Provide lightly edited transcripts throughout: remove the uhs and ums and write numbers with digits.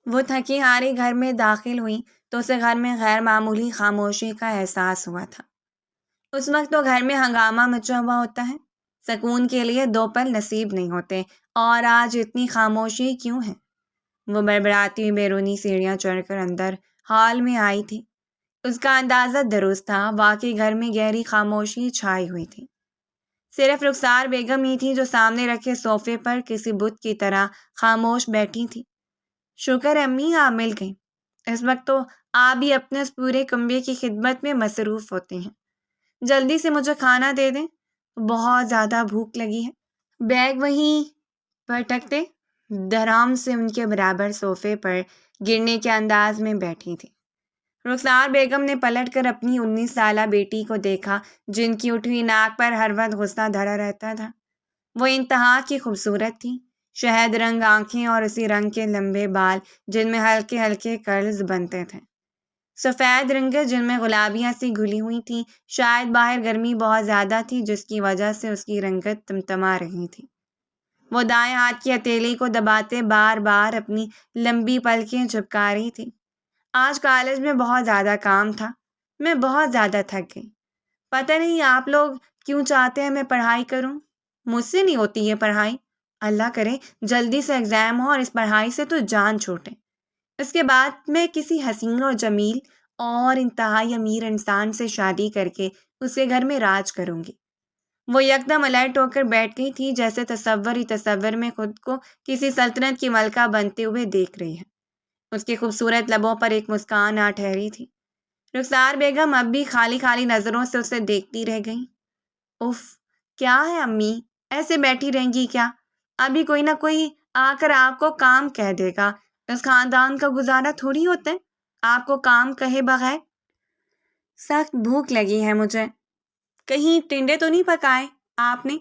وہ تھکی ہاری گھر میں داخل ہوئی تو اسے گھر میں غیر معمولی خاموشی کا احساس ہوا تھا۔ اس وقت تو گھر میں ہنگامہ مچا ہوا ہوتا ہے، سکون کے لیے دو پل نصیب نہیں ہوتے، اور آج اتنی خاموشی کیوں ہے؟ وہ بڑبڑاتی ہوئی بیرونی سیڑھیاں چڑھ کر اندر ہال میں آئی تھی۔ اس کا اندازہ درست تھا، واقعی گھر میں گہری خاموشی چھائی ہوئی تھی۔ صرف رخسار بیگم ہی تھی جو سامنے رکھے صوفے پر کسی بت کی طرح خاموش بیٹھی تھی۔ شکر امی آپ مل گئیں۔ اس وقت تو آپ بھی اپنے اس پورے کنبے کی خدمت میں مصروف ہوتے ہیں۔ جلدی سے مجھے کھانا دے دیں، بہت زیادہ بھوک لگی ہے۔ بیگ وہیں پٹکتے دھڑام سے ان کے برابر صوفے پر گرنے کے انداز میں بیٹھی تھی۔ رخسار بیگم نے پلٹ کر اپنی 19 سالہ بیٹی کو دیکھا، جن کی اٹھی ناک پر ہر وقت غصہ دھرا رہتا تھا۔ وہ انتہا کی خوبصورت تھی، شہد رنگ آنکھیں اور اسی رنگ کے لمبے بال جن میں ہلکے ہلکے کرلز بنتے تھے، سفید رنگیں جن میں گلابیاں سی گھلی ہوئی تھیں۔ شاید باہر گرمی بہت زیادہ تھی جس کی وجہ سے اس کی رنگت تمتما رہی تھی۔ وہ دائیں ہاتھ کی ہتھیلی کو دباتے بار بار اپنی لمبی پلکیں جھپکا رہی تھی۔ آج کالج میں بہت زیادہ کام تھا، میں بہت زیادہ تھک گئی۔ پتہ نہیں آپ لوگ کیوں چاہتے ہیں میں پڑھائی کروں؟ مجھ سے نہیں ہوتی یہ پڑھائی۔ اللہ کرے جلدی سے ایگزام ہو اور اس پڑھائی سے تو جان چھوٹے۔ اس کے بعد میں کسی حسین اور جمیل اور انتہائی امیر انسان سے شادی کر کے اس کے گھر میں راج کروں گی۔ وہ یکدم الرٹ ہو کر بیٹھ گئی تھی، جیسے تصور ہی تصور میں خود کو کسی سلطنت کی ملکہ بنتے ہوئے دیکھ رہی ہے۔ اس کی خوبصورت لبوں پر ایک مسکان آ ٹھہری تھی۔ رخسار بیگم اب بھی خالی خالی نظروں سے اسے دیکھتی رہ گئی۔ اف، کیا ہے امی، ایسے بیٹھی رہیں گی کیا؟ ابھی کوئی نہ کوئی آ کر آپ کو کام کہہ دے گا۔ اس خاندان کا گزارا تھوڑی ہوتا ہے آپ کو کام کہے بغیر۔ سخت بھوک لگی ہے مجھے۔ کہیں ٹنڈے تو نہیں پکائے آپ نے،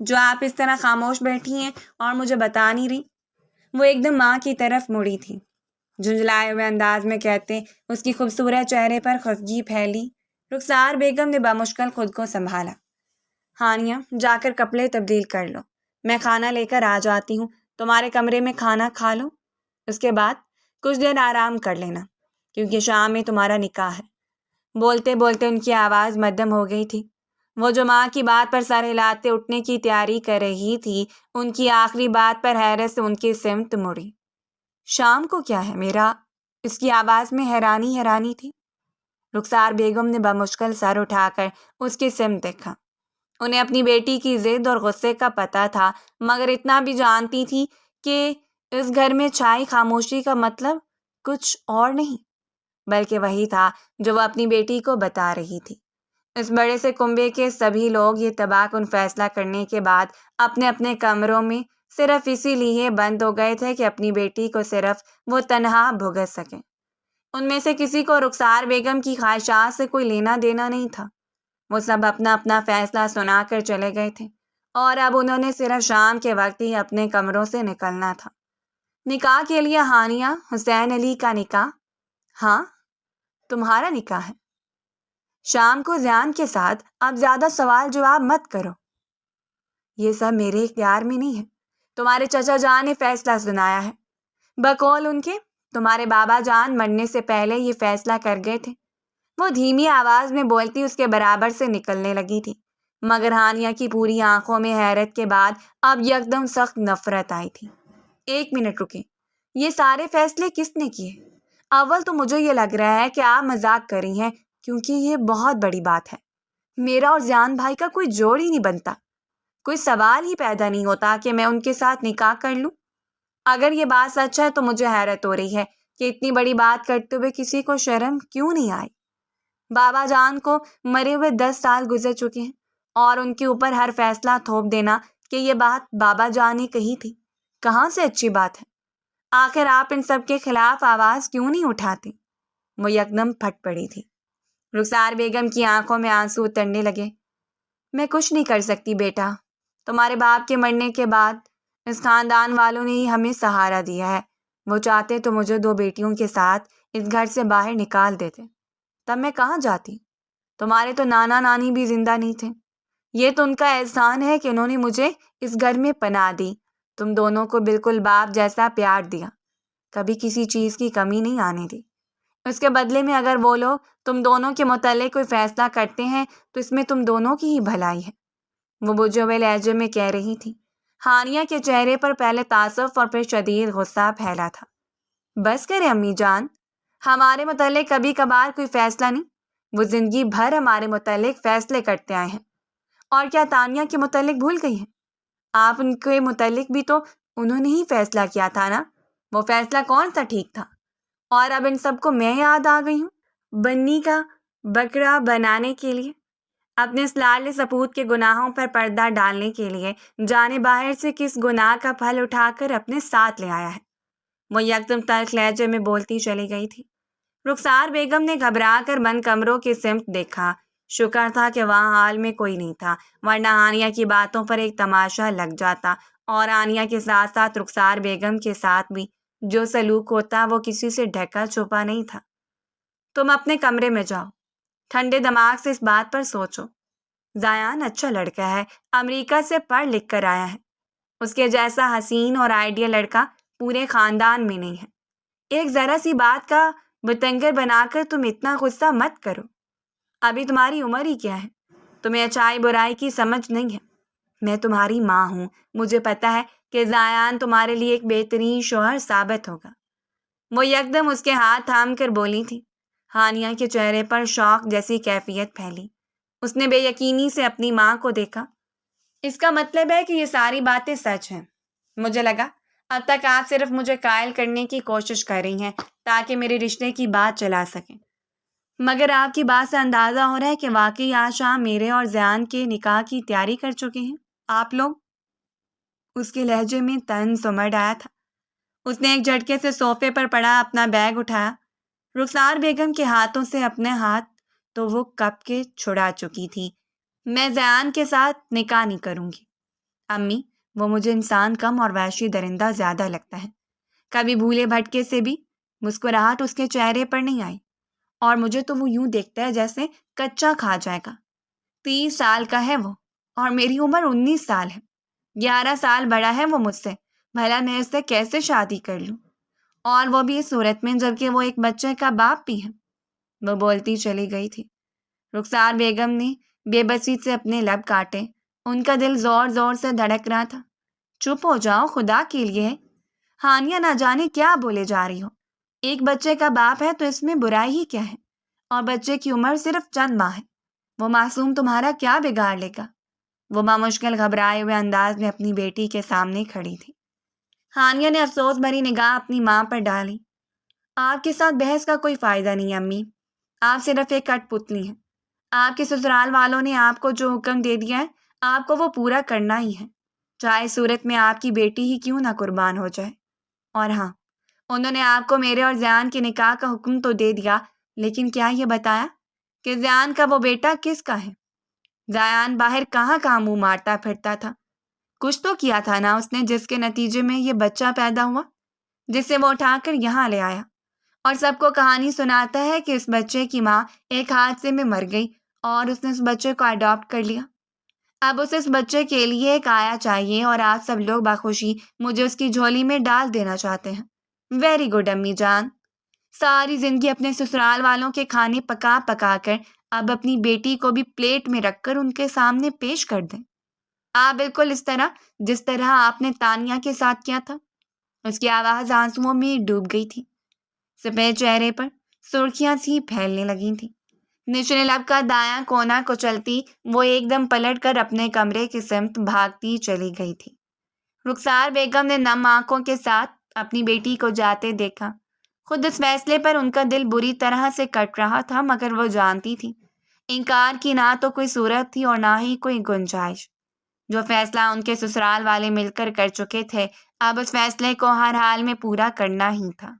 جو آپ اس طرح خاموش بیٹھی ہیں اور مجھے بتا نہیں رہی؟ وہ ایک دم ماں کی طرف مڑی تھی۔ جھنجھلائے ہوئے انداز میں کہتے اس کی خوبصورت چہرے پر خفگی پھیلی۔ رخسار بیگم نے بمشکل خود کو سنبھالا۔ ہانیہ، جا کر کپڑے تبدیل کر لو، میں کھانا لے کر آ جاتی ہوں، تمہارے کمرے میں کھانا کھا لو، اس کے بعد کچھ دیر آرام کر لینا، کیونکہ شام میں تمہارا نکاح ہے۔ بولتے بولتے ان کی آواز مدھم ہو گئی تھی۔ وہ جو ماں کی بات پر سر ہلاتے اٹھنے کی تیاری کر رہی تھی، ان کی آخری بات پر حیرت سے ان کی سمت مڑی۔ شام کو کیا ہے میرا؟ اس کی آواز میں حیرانی تھی۔ رخسار بیگم نے بمشکل سر اٹھا کر اس کی سمت دیکھا۔ انہیں اپنی بیٹی کی ضد اور غصے کا پتہ تھا، مگر اتنا بھی جانتی تھی کہ اس گھر میں چھائی خاموشی کا مطلب کچھ اور نہیں، بلکہ وہی تھا جو وہ اپنی بیٹی کو بتا رہی تھی۔ اس بڑے سے کنبے کے سبھی لوگ یہ تباہ کن فیصلہ کرنے کے بعد اپنے اپنے کمروں میں صرف اسی لیے بند ہو گئے تھے کہ اپنی بیٹی کو صرف وہ تنہا بھگت سکیں۔ ان میں سے کسی کو رخسار بیگم کی خواہشات سے کوئی لینا دینا نہیں تھا۔ وہ سب اپنا اپنا فیصلہ سنا کر چلے گئے تھے، اور اب انہوں نے صرف شام کے وقت ہی اپنے کمروں سے نکلنا تھا۔ نکاح کے لیے ہانیہ، حسین علی کا نکاح؟ ہاں، تمہارا نکاح ہے۔ شام کو ذہان کے ساتھ اب زیادہ سوال جواب مت کرو۔ یہ سب میرے اختیار میں نہیں ہے، تمہارے چچا جان نے فیصلہ سنایا ہے۔ بقول ان کے تمہارے بابا جان مرنے سے پہلے یہ فیصلہ کر گئے تھے۔ وہ دھیمی آواز میں بولتی اس کے برابر سے نکلنے لگی تھی، مگر ہانیہ کی پوری آنکھوں میں حیرت کے بعد اب یکدم سخت نفرت آئی تھی۔ ایک منٹ رکیں، یہ سارے فیصلے کس نے کیے؟ اول تو مجھے یہ لگ رہا ہے کہ آپ مذاق کر رہی ہیں، کیونکہ یہ بہت بڑی بات ہے۔ میرا اور زیان بھائی کا کوئی جوڑ ہی نہیں بنتا، کوئی سوال ہی پیدا نہیں ہوتا کہ میں ان کے ساتھ نکاح کر لوں۔ اگر یہ بات سچ ہے تو مجھے حیرت ہو رہی ہے کہ اتنی بڑی بات کرتے ہوئے کسی کو شرم کیوں نہیں آئی۔ بابا جان کو مرے ہوئے 10 سال گزر چکے ہیں، اور ان کے اوپر ہر فیصلہ تھوپ دینا کہ یہ بات بابا جان نے کہی تھی، کہاں سے اچھی بات ہے؟ آخر آپ ان سب کے خلاف آواز کیوں نہیں اٹھاتے؟ وہ یکدم پھٹ پڑی تھی۔ رخسار بیگم کی آنکھوں میں آنسو اترنے لگے۔ میں کچھ نہیں کر سکتی بیٹا، تمہارے باپ کے مرنے کے بعد اس خاندان والوں نے ہی ہمیں سہارا دیا ہے۔ وہ چاہتے تو مجھے 2 بیٹیوں کے ساتھ اس گھر سے باہر نکال دیتے، تب میں کہاں جاتی؟ تمہارے تو نانا نانی بھی زندہ نہیں تھے۔ یہ تو ان کا احسان ہے کہ انہوں نے مجھے اس گھر میں پناہ دی، تم دونوں کو بالکل باپ جیسا پیار دیا۔ کبھی کسی چیز کی کمی نہیں آنے دی۔ اس کے بدلے میں اگر وہ لوگ تم دونوں کے متعلق کوئی فیصلہ کرتے ہیں تو اس میں تم دونوں کی ہی بھلائی ہے، وہ بجھے ہوئے لہجے میں کہہ رہی تھی۔ ہانیہ کے چہرے پر پہلے تعصب اور پھر شدید غصہ پھیلا تھا۔ بس کرے امی جان، ہمارے متعلق کبھی کبھار کوئی فیصلہ نہیں، وہ زندگی بھر ہمارے متعلق فیصلے کرتے آئے ہیں۔ اور کیا تانیہ کے متعلق بھول گئی ہیں؟ آپ ان کے متعلق بھی تو انہوں نے ہی فیصلہ کیا تھا نا، وہ فیصلہ کون سا ٹھیک تھا؟ اور اب ان سب کو میں یاد آ گئی ہوں بنی کا بکرا بنانے کے لیے، اپنے اس لاڈلے سپوت کے گناہوں پر پردہ ڈالنے کے لیے جانے باہر سے کس گناہ کا پھل اٹھا کر اپنے ساتھ لے آیا ہے، وہ یکدم تلخ لہجے میں بولتی چلی گئی تھی۔ رخسار بیگم نے گھبرا کر بند کمروں کی سمت دیکھا۔ شکر تھا کہ وہاں حال میں کوئی نہیں تھا، ورنہ آنیہ کی باتوں پر ایک تماشا لگ جاتا، اور آنیہ کے ساتھ ساتھ رخسار بیگم کے ساتھ بھی جو سلوک ہوتا وہ کسی سے ڈھکا چھپا نہیں تھا۔ تم اپنے کمرے میں جاؤ، ٹھنڈے دماغ سے اس بات پر سوچو۔ زیان اچھا لڑکا ہے، امریکہ سے پڑھ لکھ کر آیا ہے، اس کے جیسا حسین اور آئیڈیل لڑکا پورے خاندان میں نہیں ہے۔ ایک ذرا سی بات کا بتنگر بنا کر تم اتنا غصہ مت کرو، ابھی تمہاری عمر ہی کیا ہے، تمہیں اچھائی برائی کی سمجھ نہیں ہے۔ میں تمہاری ماں ہوں، مجھے پتا ہے کہ زیان تمہارے لیے ایک بہترین شوہر ثابت ہوگا، وہ یکدم اس کے ہاتھ تھام کر بولی تھی۔ ہانیہ کے چہرے پر شوق جیسی کیفیت پھیلی، اس نے بے یقینی سے اپنی ماں کو دیکھا۔ اس کا مطلب ہے کہ یہ ساری باتیں سچ ہیں؟ مجھے لگا اب تک آپ صرف مجھے قائل کرنے کی کوشش کر رہی ہیں تاکہ میرے رشتے کی بات چلا سکیں، مگر آپ کی بات سے اندازہ ہو رہا ہے کہ واقعی آج شام میرے اور زیان کے نکاح کی تیاری کر چکے ہیں آپ لوگ۔ اس کے لہجے میں طنز امڑ آیا تھا۔ اس نے ایک جھٹکے سے صوفے پر پڑا اپنا بیگ اٹھایا۔ رخسار بیگم کے ہاتھوں سے اپنے ہاتھ تو وہ کب کے چھڑا چکی تھی۔ میں زیان کے ساتھ نکاح نہیں کروں گی امی، وہ مجھے انسان کم اور وحشی درندہ زیادہ لگتا ہے۔ کبھی بھولے بھٹکے سے بھی مسکراہٹ اس کے چہرے پر نہیں آئی، اور مجھے تو وہ یوں دیکھتا ہے جیسے کچا کھا جائے گا۔ 30 سال کا ہے وہ، اور میری عمر 19 سال ہے، 11 سال بڑا ہے وہ مجھ سے، بھلا میں اس سے کیسے شادی کر لوں، اور وہ بھی اس صورت میں جبکہ وہ ایک بچے کا باپ بھی ہے، وہ بولتی چلی گئی تھی۔ رخسار بیگم نے بے بسی سے اپنے لب کاٹے، ان کا دل زور زور سے دھڑک رہا تھا۔ چپ ہو جاؤ خدا کے لیے، ہانیہ نہ جانے کیا بولے جا رہی ہو، ایک بچے کا باپ ہے تو اس میں برائی ہی کیا ہے، اور بچے کی عمر صرف چند ماہ ہے، وہ معصوم تمہارا کیا بگاڑ لے گا؟ وہ بامشکل گھبرائے ہوئے انداز میں اپنی بیٹی کے سامنے کھڑی تھی۔ ہانیہ نے افسوس بھری نگاہ اپنی ماں پر ڈالی۔ آپ کے ساتھ بحث کا کوئی فائدہ نہیں امی، آپ صرف ایک کٹ پتلی ہیں، آپ کے سسرال والوں نے آپ کو جو حکم دے دیا ہے آپ کو وہ پورا کرنا ہی ہے، چاہے صورت میں آپ کی بیٹی ہی کیوں نہ قربان ہو جائے۔ اور ہاں، انہوں نے آپ کو میرے اور زیان کے نکاح کا حکم تو دے دیا، لیکن کیا یہ بتایا کہ زیان کا وہ بیٹا کس کا ہے؟ زیان باہر کہاں کہاں منہ مارتا پھرتا تھا، کچھ تو کیا تھا نا اس نے جس کے نتیجے میں یہ بچہ پیدا ہوا، جسے وہ اٹھا کر یہاں لے آیا، اور سب کو کہانی سناتا ہے کہ اس بچے کی ماں ایک حادثے میں مر گئی اور اس نے اس بچے کو اڈاپٹ کر لیا۔ اب اسے اس بچے کے لیے ایک آیا چاہیے، اور آپ سب لوگ بخوشی مجھے اس کی جھولی میں ڈال دینا چاہتے ہیں۔ ویری گڈ امی جان، ساری زندگی اپنے سسرال والوں کے کھانے پکا پکا کر اب اپنی بیٹی کو بھی پلیٹ میں رکھ کر ان کے سامنے پیش کر دیں، آپ بالکل اس طرح جس طرح آپ نے تانیہ کے ساتھ کیا تھا۔ اس کی آواز آنسوؤں میں ڈوب گئی تھی، سفید چہرے پر سرخیاں سی پھیلنے لگی تھیں۔ نچلے لب کا دایاں کونا کچلتی وہ ایک دم پلٹ کر اپنے کمرے کی سمت بھاگتی چلی گئی تھی۔ رخسار بیگم نے نم آنکھوں کے ساتھ اپنی بیٹی کو جاتے دیکھا۔ خود اس فیصلے پر ان کا دل بری طرح سے کٹ رہا تھا، مگر وہ جانتی تھی انکار کی نہ تو کوئی صورت تھی اور نہ ہی کوئی گنجائش۔ جو فیصلہ ان کے سسرال والے مل کر چکے تھے، اب اس فیصلے کو ہر حال میں پورا کرنا ہی تھا۔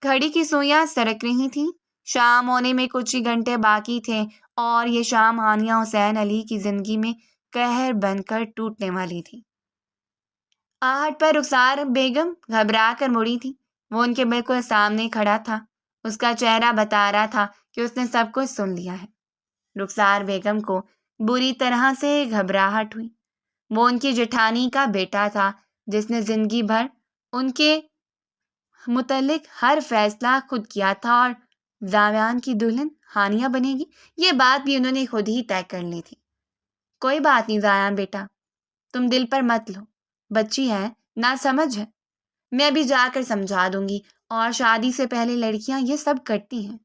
گھڑی کی سوئیاں سرک رہی تھیں، شام ہونے میں کچھ ہی گھنٹے باقی تھے، اور یہ شام ہانیہ حسین علی کی زندگی میں قہر بن کر ٹوٹنے والی تھی۔ آہٹ پر رخسار بیگم گھبرا کر مڑی تھی، وہ ان کے بالکل سامنے کھڑا تھا، اس کا چہرہ بتا رہا تھا کہ اس نے سب کچھ سن لیا ہے۔ رخسار بیگم کو بری طرح سے گھبراہٹ ہوئی، وہ ان کی جٹھانی کا بیٹا تھا جس نے زندگی بھر ان کے متعلق ہر فیصلہ خود کیا تھا اور زاویان کی دلہن ہانیہ بنے گی یہ بات بھی انہوں نے خود ہی طے کر لی تھی۔ کوئی بات نہیں زاویان بیٹا، تم دل پر مت لو، بچی ہے، نہ سمجھ ہے، میں ابھی جا کر سمجھا دوں گی، اور شادی سے پہلے لڑکیاں یہ سب کرتی ہیں۔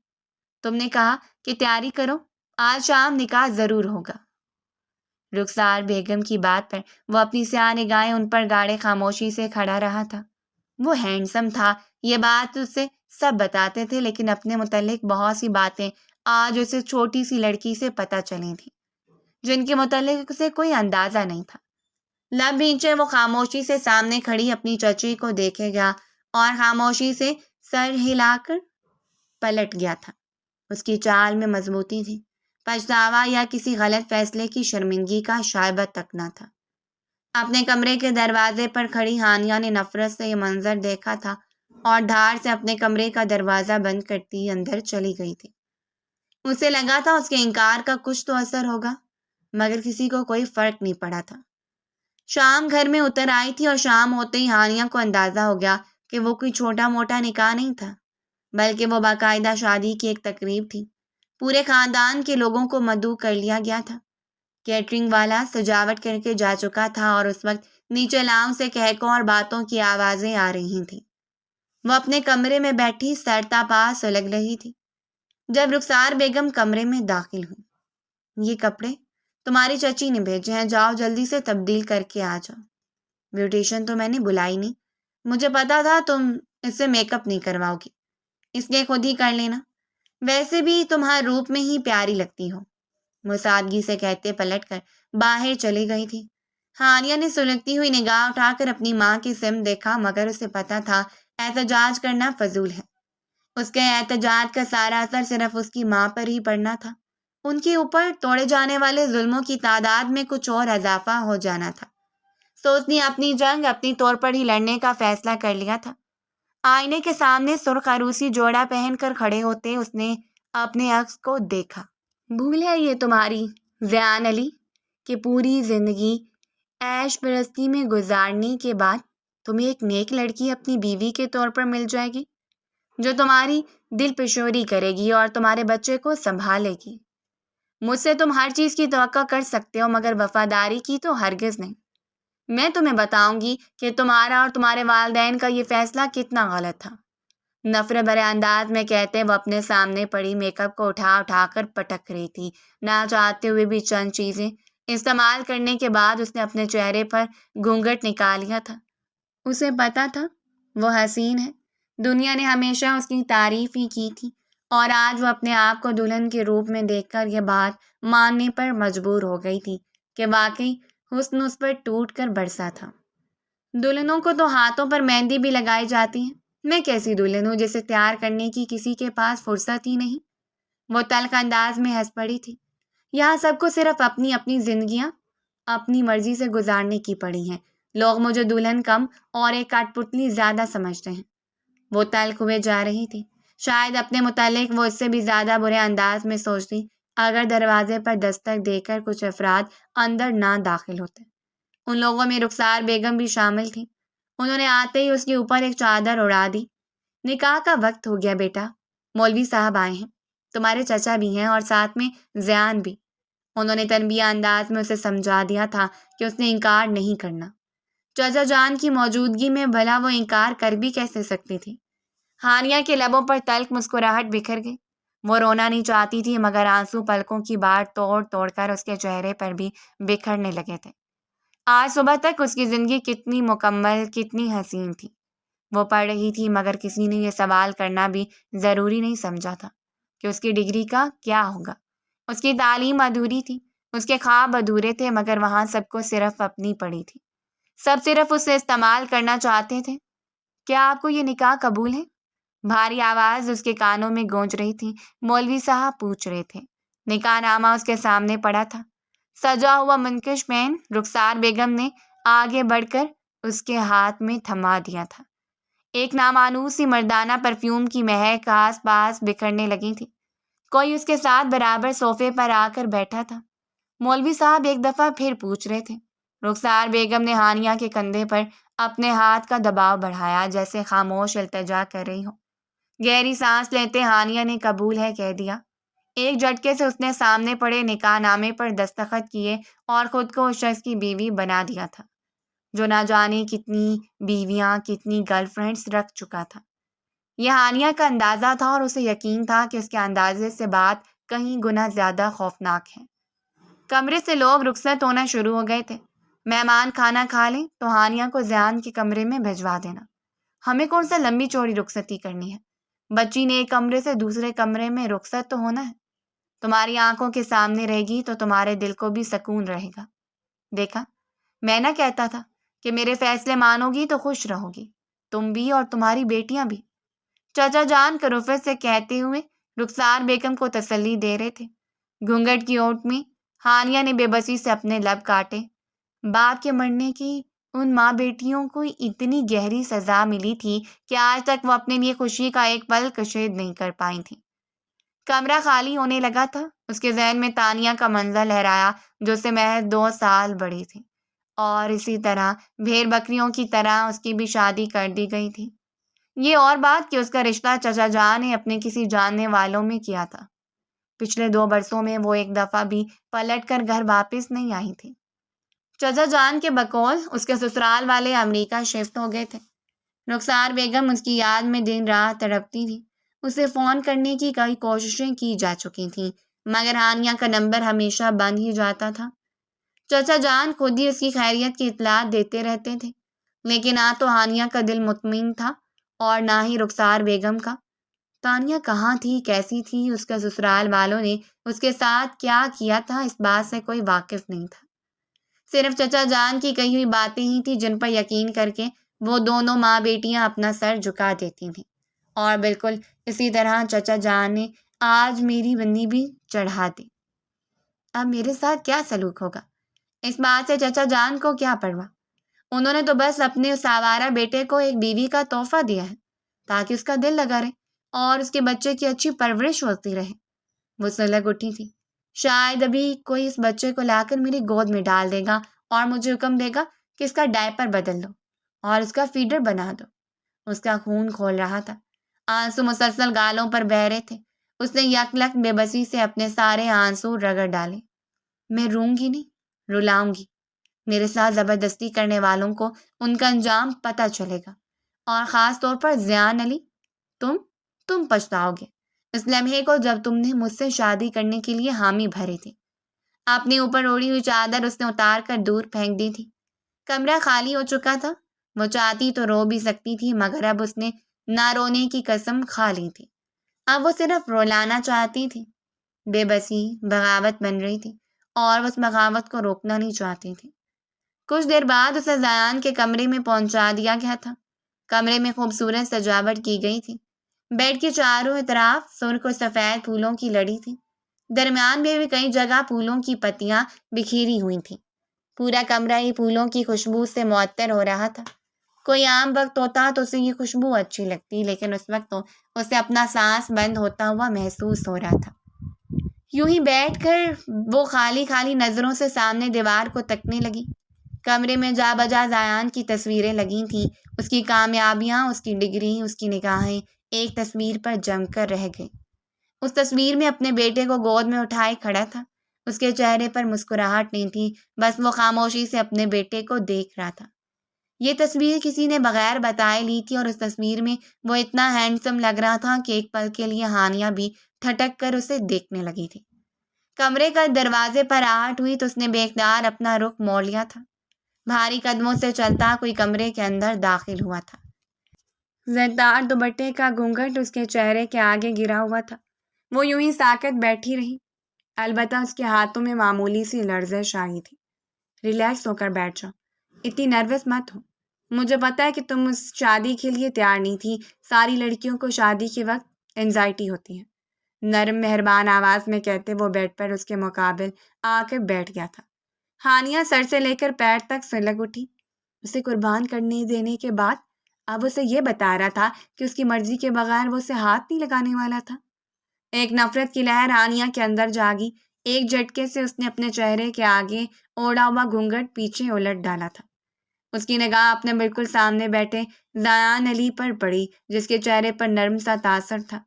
تم نے کہا کہ تیاری کرو، آج شام نکاح ضرور ہوگا۔ رخسار بیگم کی بات پر وہ اپنی سیاہ نگاہیں ان پر گاڑے خاموشی سے کھڑا رہا تھا۔ وہ ہینڈسم تھا، یہ بات اسے سب بتاتے تھے، لیکن اپنے متعلق بہت سی باتیں آج اسے چھوٹی سی لڑکی سے پتہ چلی تھیں، جن کے متعلق اسے کوئی اندازہ نہیں تھا۔ لب بھینچے وہ خاموشی سے سامنے کھڑی اپنی چچی کو دیکھے گیا اور خاموشی سے سر ہلا کر پلٹ گیا تھا۔ اس کی چال میں مضبوطی تھی، پچھتاوا یا کسی غلط فیصلے کی شرمندگی کا شائبہ تک نہ تھا۔ اپنے کمرے کے دروازے پر کھڑی ہانیہ نے نفرت سے یہ منظر دیکھا تھا اور دھار سے اپنے کمرے کا دروازہ بند کرتی اندر چلی گئی تھی۔ اسے لگا تھا اس کے انکار کا کچھ تو اثر ہوگا، مگر کسی کو کوئی فرق نہیں پڑا تھا۔ شام گھر میں اتر آئی تھی اور شام ہوتے ہی ہانیہ کو اندازہ ہو گیا کہ وہ کوئی چھوٹا موٹا نکاح نہیں تھا، بلکہ وہ باقاعدہ شادی کی ایک تقریب تھی۔ پورے خاندان کے لوگوں کو مدعو کر لیا گیا تھا۔ کیٹرنگ والا سجاوٹ کر کے جا چکا تھا اور اس وقت نیچے لاؤں سے کہکوں اور باتوں کی آوازیں آ رہی تھیں۔ وہ اپنے کمرے میں بیٹھی سرتاپا سلگ رہی تھی جب رخسار بیگم کمرے میں داخل ہوئی۔ یہ کپڑے تمہاری چچی نے بھیجے ہیں، جاؤ جلدی سے تبدیل کر کے آ جاؤ۔ بیوٹیشن تو میں نے بلائی نہیں، مجھے پتا تھا تم اس سے میک اپ نہیں کرواؤ گی، اس لیے خود ہی کر لینا، ویسے بھی تم ہر روپ میں ہی پیاری لگتی ہو۔ وہ سادگی سے کہتے پلٹ کر باہر چلی گئی تھی۔ ہانیہ نے سلگتی ہوئی نگاہ اٹھا کر اپنی ماں کی سمت دیکھا، مگر اسے پتا تھا احتجاج کرنا فضول ہے۔ اس کے احتجاج کا سارا اثر صرف اس کی ماں پر ہی پڑنا تھا۔ ان کے اوپر توڑے جانے والے ظلموں کی تعداد میں کچھ اور اضافہ ہو جانا تھا۔ تو اس نے اپنی جنگ اپنی طور پر ہی لڑنے کا فیصلہ کر لیا تھا۔ آئینے کے سامنے سرخ عروسی جوڑا پہن کر کھڑے ہوتے اس نے اپنے عکس کو دیکھا۔ بھول ہے یہ تمہاری زیان علی کہ پوری زندگی عیش پرستی میں گزارنے کے بعد تمہیں ایک نیک لڑکی اپنی بیوی کے طور پر مل جائے گی، جو تمہاری دل پشوری کرے گی اور تمہارے بچے کو سنبھالے گی۔ مجھ سے تم ہر چیز کی توقع کر سکتے ہو، مگر وفاداری کی تو ہرگز نہیں۔ میں تمہیں بتاؤں گی کہ تمہارا اور تمہارے والدین کا یہ فیصلہ کتنا غلط تھا۔ نفرت بھرے انداز میں کہتے وہ اپنے سامنے پڑی میک اپ کو اٹھا اٹھا کر پٹک رہی تھی۔ نہ چاہتے ہوئے بھی چند چیزیں استعمال کرنے کے بعد اس نے اپنے چہرے پر گھونگھٹ نکال لیا تھا۔ اسے پتا تھا وہ حسین ہے، دنیا نے ہمیشہ اس کی تعریف ہی کی تھی، اور آج وہ اپنے آپ کو دلہن کے روپ میں دیکھ کر یہ بات ماننے پر مجبور ہو گئی تھی کہ واقعی حسن اس پر ٹوٹ کر برسا تھا۔ دلہنوں کو تو ہاتھوں پر مہندی بھی لگائی جاتی ہے، میں کیسی دلہن ہوں جسے تیار کرنے کی کسی کے پاس فرصت ہی نہیں۔ وہ تلخ انداز میں ہنس پڑی تھی۔ یہاں سب کو صرف اپنی اپنی زندگیاں اپنی مرضی سے گزارنے کی پڑی ہیں، لوگ مجھے دلہن کم اور ایک کاٹ پتلی زیادہ سمجھتے ہیں۔ وہ تلخ ہوئے جا رہی تھی۔ شاید اپنے متعلق وہ اس سے بھی زیادہ برے انداز میں سوچتی اگر دروازے پر دستک دے کر کچھ افراد اندر نہ داخل ہوتے۔ ان لوگوں میں رخسار بیگم بھی شامل تھی۔ انہوں نے آتے ہی اس کے اوپر ایک چادر اڑا دی۔ نکاح کا وقت ہو گیا بیٹا، مولوی صاحب آئے ہیں، تمہارے چچا بھی ہیں اور ساتھ میں زیان بھی۔ انہوں نے تنبیہ انداز میں اسے سمجھا دیا تھا کہ اس نے انکار نہیں کرنا۔ چچا جان کی موجودگی میں بھلا وہ انکار کر بھی کیسے سکتی تھی؟ ہانیہ کے لبوں پر تلخ مسکراہٹ بکھر گئی۔ وہ رونا نہیں چاہتی تھی، مگر آنسو پلکوں کی بار توڑ توڑ کر اس کے چہرے پر بھی بکھرنے لگے تھے۔ آج صبح تک اس کی زندگی کتنی مکمل، کتنی حسین تھی۔ وہ پڑھ رہی تھی، مگر کسی نے یہ سوال کرنا بھی ضروری نہیں سمجھا تھا کہ اس کی ڈگری کا کیا ہوگا۔ اس کی تعلیم ادھوری تھی، اس کے خواب ادھورے تھے، مگر وہاں سب کو صرف اپنی پڑی تھی۔ سب صرف اسے استعمال کرنا چاہتے تھے۔ کیا آپ کو یہ نکاح قبول ہے؟ بھاری آواز اس کے کانوں میں گونج رہی تھی۔ مولوی صاحب پوچھ رہے تھے۔ نکاح نامہ اس کے سامنے پڑا تھا، سجا ہوا منکش پین رخسار بیگم نے آگے بڑھ کر اس کے ہاتھ میں تھما دیا تھا۔ ایک نامانوس سی مردانہ پرفیوم کی مہک آس پاس بکھرنے لگی تھی۔ کوئی اس کے ساتھ برابر صوفے پر آ کر بیٹھا تھا۔ مولوی صاحب ایک دفعہ پھر پوچھ رہے تھے۔ رخسار بیگم نے ہانیہ کے کندھے پر اپنے ہاتھ کا دباؤ بڑھایا جیسے خاموش التجا کر رہی ہو۔ گہری سانس لیتے ہانیہ نے قبول ہے کہہ دیا۔ ایک جھٹکے سے اس نے سامنے پڑے نکاح نامے پر دستخط کیے اور خود کو اس شخص کی بیوی بنا دیا تھا جو نہ جانے کتنی بیویاں کتنی گرل فرینڈز رکھ چکا تھا۔ یہ ہانیہ کا اندازہ تھا اور اسے یقین تھا کہ اس کے اندازے سے بات کہیں گنا زیادہ خوفناک ہے۔ کمرے سے لوگ رخصت ہونا شروع ہو گئے تھے۔ مہمان کھانا کھا لیں تو ہانیہ کو زیان کے کمرے میں بھجوا دینا۔ ہمیں کون سا لمبی چوڑی رخصتی کرنی ہے؟ بچی نے ایک کمرے سے دوسرے کمرے میں رخصت تو ہونا ہے۔ تمہاری آنکھوں کے سامنے رہے گی تو تمہارے دل کو بھی سکون رہے گا۔ دیکھا، میں نہ کہتا تھا کہ میرے فیصلے مانو گی تو خوش رہو گی، تم بھی اور تمہاری بیٹیاں بھی، چچا جان کرفت سے کہتے ہوئے رخسار بیگم کو تسلی دے رہے تھے۔ گھونگھٹ کی اوٹ میں ہانیہ نے بے بسی سے اپنے لب کاٹے۔ باپ کے مرنے کی ان ماں بیٹیوں کو اتنی گہری سزا ملی تھی کہ آج تک وہ اپنے لیے خوشی کا ایک پل کشید نہیں کر پائی تھیں۔ کمرہ خالی ہونے لگا تھا۔ اس کے ذہن میں تانیہ کا منظر لہرایا جو اس سے محض 2 سال بڑی تھی اور اسی طرح بھیڑ بکریوں کی طرح اس کی بھی شادی کر دی گئی تھی۔ یہ اور بات کہ اس کا رشتہ چچا جان نے اپنے کسی جاننے والوں میں کیا تھا۔ پچھلے 2 برسوں میں وہ ایک دفعہ بھی پلٹ کر گھر واپس نہیں آئی تھی۔ چچا جان کے بقول اس کے سسرال والے امریکہ شفٹ ہو گئے تھے۔ رخسار بیگم اس کی یاد میں دن رات تڑپتی تھی۔ اسے فون کرنے کی کئی کوششیں کی جا چکی تھیں مگر ہانیہ کا نمبر ہمیشہ بند ہی جاتا تھا۔ چچا جان خود ہی اس کی خیریت کی اطلاعات دیتے رہتے تھے لیکن نہ تو ہانیہ کا دل مطمئن تھا اور نہ ہی رخسار بیگم کا۔ تانیہ کہاں تھی، کیسی تھی، اس کے سسرال والوں نے اس کے ساتھ کیا کیا تھا، اس بات سے کوئی واقف نہیں تھا۔ صرف چچا جان کی کہی ہوئی باتیں ہی تھیں جن پر یقین کر کے وہ دونوں ماں بیٹیاں اپنا سر جھکا دیتی تھیں۔ اور بالکل اسی طرح چچا جان نے آج میری بندی بھی چڑھا دی۔ اب میرے ساتھ کیا سلوک ہوگا، اس بات سے چچا جان کو کیا پرواہ۔ انہوں نے تو بس اپنے اس آوارہ بیٹے کو ایک بیوی کا تحفہ دیا ہے تاکہ اس کا دل لگا رہے اور اس کے بچے کی اچھی پرورش ہوتی رہے۔ وہ سلگ اٹھی تھی۔ شاید ابھی کوئی اس بچے کو لا کر میری گود میں ڈال دے گا اور مجھے حکم دے گا کہ اس کا ڈائپر بدل دو اور اس کا فیڈر بنا دو۔ اس کا خون کھول رہا تھا، آنسو مسلسل گالوں پر بہہ رہے تھے۔ اس نے یک لک بے بسی سے اپنے سارے آنسو رگڑ ڈالے۔ میں روں گی نہیں، رلاؤں گی۔ میرے ساتھ زبردستی کرنے والوں کو ان کا انجام پتہ چلے گا اور خاص طور پر زیان علی، تم پچھتاؤ گے اس لمحے کو جب تم نے مجھ سے شادی کرنے کے لیے حامی بھری تھی۔ اپنے اوپر اوڑھی ہوئی چادر اس نے اتار کر دور پھینک دی تھی۔ کمرہ خالی ہو چکا تھا۔ وہ چاہتی تو رو بھی سکتی تھی مگر اب اس نے نہ رونے کی قسم کھا لی تھی۔ اب وہ صرف رولانا چاہتی تھی۔ بے بسی بغاوت بن رہی تھی اور وہ اس بغاوت کو روکنا نہیں چاہتی تھی۔ کچھ دیر بعد اسے زیان کے کمرے میں پہنچا دیا گیا تھا۔ کمرے میں خوبصورت سجاوٹ کی گئی تھی۔ بیڈ کے چاروں طرف سرخ اور سفید پھولوں کی لڑی تھی۔ درمیان میں بھی کئی جگہ پھولوں کی پتیاں بکھیری ہوئی تھیں۔ پورا کمرہ ہی پھولوں کی خوشبو سے معطر ہو رہا تھا۔ کوئی عام وقت ہوتا تو اسے یہ خوشبو اچھی لگتی لیکن اس وقت تو اسے اپنا سانس بند ہوتا ہوا محسوس ہو رہا تھا۔ یوں ہی بیٹھ کر وہ خالی خالی نظروں سے سامنے دیوار کو تکنے لگی۔ کمرے میں جا بجا زیان کی تصویریں لگی تھیں۔ اس کی کامیابیاں، اس کی ڈگری، اس کی نگاہیں ایک تصویر پر جم کر رہ گئی۔ اس تصویر میں اپنے بیٹے کو گود میں اٹھائے کھڑا تھا۔ اس کے چہرے پر مسکراہٹ نہیں تھی، بس وہ خاموشی سے اپنے بیٹے کو دیکھ رہا تھا۔ یہ تصویر کسی نے بغیر بتائے لی تھی اور اس تصویر میں وہ اتنا ہینڈسم لگ رہا تھا کہ ایک پل کے لیے ہانیہ بھی ٹھٹک کر اسے دیکھنے لگی تھی۔ کمرے کا دروازے پر آہٹ ہوئی تو اس نے بے اختیار اپنا رخ موڑ لیا تھا۔ بھاری قدموں سے چلتا کوئی کمرے کے اندر داخل ہوا تھا۔ زردار دوپٹے کا گھونگھٹ اس کے چہرے کے آگے گرا ہوا تھا۔ وہ یوں ہی ساکت بیٹھی رہی، البتہ اس کے ہاتھوں میں معمولی سی لرزش آئی تھی۔ ریلیکس ہو کر بیٹھ جاؤ، اتنی نروس مت ہو۔ مجھے پتا ہے کہ تم اس شادی کے لیے تیار نہیں تھی۔ ساری لڑکیوں کو شادی کے وقت انزائٹی ہوتی ہے، نرم مہربان آواز میں کہتے وہ بیڈ پر اس کے مقابل آ کر بیٹھ گیا تھا۔ ہانیہ سر سے لے کر پیر تک سلگ اٹھی۔ اسے قربان کرنے دینے کے بعد اب اسے یہ بتا رہا تھا کہ اس کی مرضی کے بغیر وہ اسے ہاتھ نہیں لگانے والا تھا۔ ایک نفرت کی لہر ہانیہ کے اندر جاگی۔ ایک جھٹکے سے اس نے اپنے چہرے کے آگے اوڑھا ہوا گھونگھٹ پیچھے الٹ ڈالا تھا۔ اس کی نگاہ اپنے بالکل سامنے بیٹھے زیان علی پر پڑی، جس کے چہرے پر نرم سا تاثر تھا۔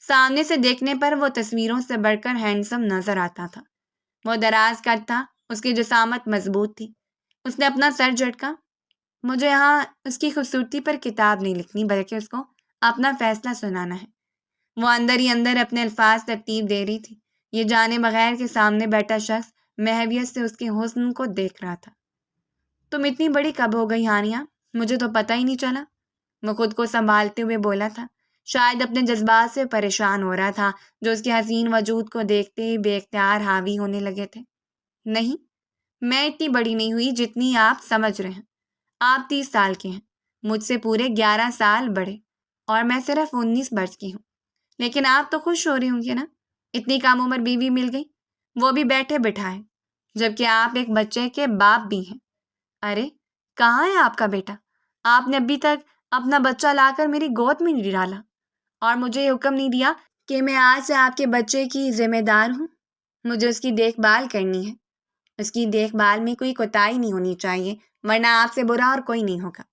سامنے سے دیکھنے پر وہ تصویروں سے بڑھ کر ہینڈسم نظر آتا تھا۔ وہ دراز قد تھا، اس کی جسامت مضبوط تھی۔ اس نے اپنا سر جھٹکا۔ مجھے یہاں اس کی خوبصورتی پر کتاب نہیں لکھنی، بلکہ اس کو اپنا فیصلہ سنانا ہے۔ وہ اندر ہی اندر اپنے الفاظ ترتیب دے رہی تھی، یہ جانے بغیر کہ سامنے بیٹھا شخص محویت سے اس کے حسن کو دیکھ رہا تھا۔ تم اتنی بڑی کب ہو گئی ہانیہ؟ مجھے تو پتہ ہی نہیں چلا۔ وہ خود کو سنبھالتے ہوئے بولا تھا، شاید اپنے جذبات سے پریشان ہو رہا تھا جو اس کے حسین وجود کو دیکھتے ہی بے اختیار حاوی ہونے لگے تھے۔ نہیں، میں اتنی بڑی نہیں ہوئی جتنی آپ سمجھ رہے ہیں۔ آپ 30 سال کے ہیں، مجھ سے پورے 11 سال بڑے، اور میں صرف 19 برس کی ہوں۔ لیکن آپ تو خوش ہو رہی ہوں گے نا، اتنی کم عمر بیوی مل گئی، وہ بھی بیٹھے بٹھائے، جبکہ آپ ایک بچے کے باپ بھی ہیں۔ ارے کہاں ہے آپ کا بیٹا؟ آپ نے ابھی تک اپنا بچہ لا کر میری گود میں نہیں ڈالا، اور مجھے یہ حکم نہیں دیا کہ میں آج سے آپ کے بچے کی ذمہ دار ہوں۔ مجھے اس کی دیکھ بھال کرنی ہے۔ اس کی دیکھ بھال میں کوئی کوتاہی نہیں ہونی چاہیے، ورنہ آپ سے برا اور کوئی نہیں ہوگا۔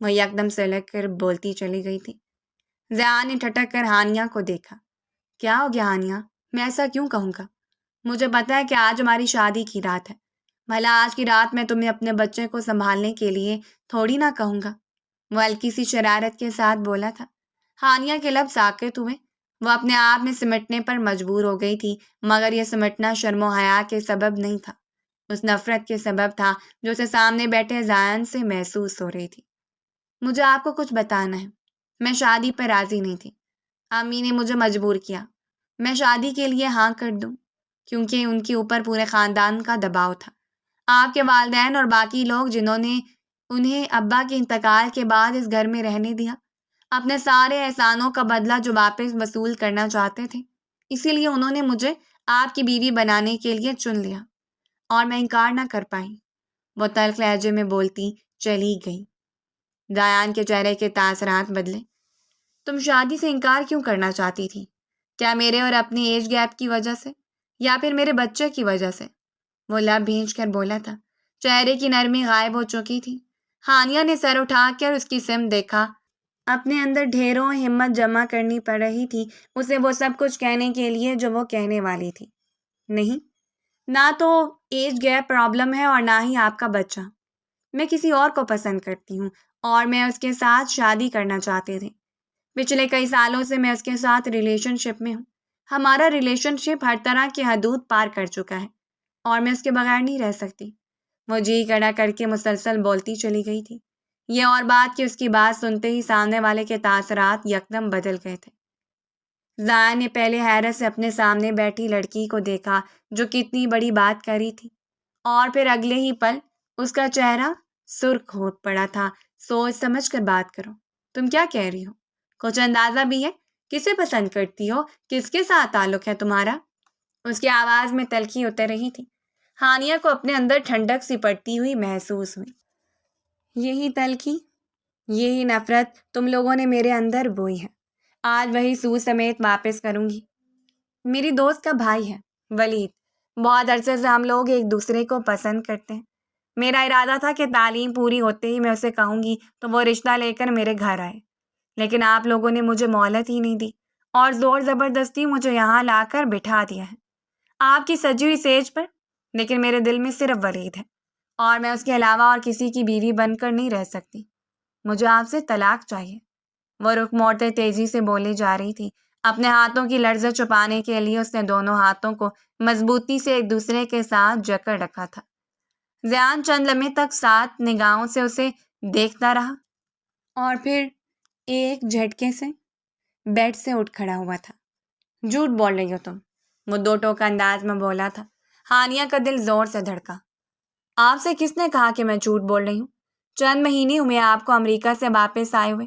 وہ یکدم سے لگ کر بولتی چلی گئی تھی۔ زیان نے ٹھٹک کر ہانیہ کو دیکھا۔ کیا ہو گیا ہانیہ؟ میں ایسا کیوں کہوں گا؟ مجھے پتا ہے کہ آج ہماری شادی کی رات ہے، بھلا آج کی رات میں تمہیں اپنے بچے کو سنبھالنے کے لیے تھوڑی نہ کہوں گا۔ وہ ہلکی سی شرارت کے ساتھ بولا تھا۔ ہانیہ کے لب ساکت ہوئے۔ وہ اپنے آپ میں سمٹنے پر مجبور ہو گئی تھی، مگر یہ سمٹنا شرم و حیا کے سبب نہیں تھا، اس نفرت کے سبب تھا جو اسے سامنے بیٹھے زیان سے محسوس ہو رہی تھی۔ مجھے آپ کو کچھ بتانا ہے۔ میں شادی پر راضی نہیں تھی، امی نے مجھے مجبور کیا۔ میں شادی کے لیے ہاں کر دوں کیونکہ ان کے اوپر پورے خاندان کا دباؤ تھا۔ آپ کے والدین اور باقی لوگ جنہوں نے انہیں ابا کے انتقال کے بعد اس گھر میں رہنے دیا، اپنے سارے احسانوں کا بدلہ جو واپس وصول کرنا چاہتے تھے، اسی لیے انہوں نے مجھے آپ کی بیوی بنانے کے لیے چن لیا، اور میں انکار نہ کر پائی۔ وہ تلخ لہجے میں بولتی چلی گئی۔ زیان کے چہرے کے تاثرات بدلے۔ تم شادی سے انکار کیوں کرنا چاہتی تھی؟ کیا میرے اور اپنی ایج گیپ کی وجہ سے، یا پھر میرے بچے کی وجہ سے؟ وہ لب بھینچ کر بولا تھا۔ چہرے کی نرمی غائب ہو چکی تھی۔ ہانیہ نے سر اٹھا کر اس کی سمت دیکھا۔ اپنے اندر ڈھیروں ہمت جمع کرنی پڑ رہی تھی اسے وہ سب کچھ کہنے کے لیے جو وہ کہنے والی تھی۔ نہیں، نہ تو ایج گیپ پرابلم ہے اور نہ ہی آپ کا بچہ۔ میں کسی اور کو پسند کرتی ہوں اور میں اس کے ساتھ شادی کرنا چاہتی تھی۔ پچھلے کئی سالوں سے میں اس کے ساتھ ریلیشن شپ میں ہوں۔ ہمارا ریلیشن شپ ہر طرح کی حدود پار کر چکا ہے اور میں اس کے بغیر نہیں رہ سکتی۔ وہ جی کڑا کر کے مسلسل بولتی چلی گئی تھی۔ یہ اور بات کہ اس کی بات سنتے ہی سامنے والے کے تاثرات یکدم بدل گئے تھے۔ زیان نے پہلے حیرت سے اپنے سامنے بیٹھی لڑکی کو دیکھا جو کتنی بڑی بات کر رہی تھی، اور پھر اگلے ہی پل اس کا چہرہ سرخ ہو پڑا تھا۔ سوچ سمجھ کر بات کرو، تم کیا کہہ رہی ہو؟ کچھ اندازہ بھی ہے کسے پسند کرتی ہو؟ کس کے ساتھ تعلق ہے تمہارا؟ اس کی آواز میں تلخی اتر رہی تھی۔ ہانیہ کو اپنے اندر ٹھنڈک سی پڑتی ہوئی محسوس ہوئی۔ یہی تلخی، یہی نفرت تم لوگوں نے میرے اندر بوئی ہے، آج وہی سوز سمیت واپس کروں گی۔ میری دوست کا بھائی ہے ولید، بہت عرصے سے ہم لوگ ایک دوسرے کو پسند کرتے ہیں۔ میرا ارادہ تھا کہ تعلیم پوری ہوتے ہی میں اسے کہوں گی تو وہ رشتہ لے کر میرے گھر آئے، لیکن آپ لوگوں نے مجھے مہلت ہی نہیں دی اور زور زبردستی مجھے یہاں لا کر بٹھا دیا ہے آپ کی سجی ہوئی سیج پر۔ لیکن میرے دل میں صرف ولید ہے اور میں اس کے علاوہ اور کسی کی بیوی بن کر نہیں رہ سکتی۔ مجھے آپ سے طلاق چاہیے۔ وہ رخ موڑتے تیزی سے بولی جا رہی تھی۔ اپنے ہاتھوں کی لرزش چھپانے کے لیے اس نے دونوں ہاتھوں کو مضبوطی سے ایک دوسرے کے ساتھ جکڑ رکھا تھا۔ زیان چند لمحے تک سات نگاہوں سے اسے دیکھتا رہا اور پھر ایک جھٹکے سے بیڈ سے اٹھ کھڑا ہوا تھا۔ جھوٹ بول رہی ہو تم، وہ دو ٹوکا انداز میں بولا تھا۔ ہانیہ کا دل زور سے دھڑکا۔ آپ سے کس نے کہا کہ میں جھوٹ بول رہی ہوں؟ چند مہینے ہوئے آپ کو امریکہ سے واپس آئے ہوئے،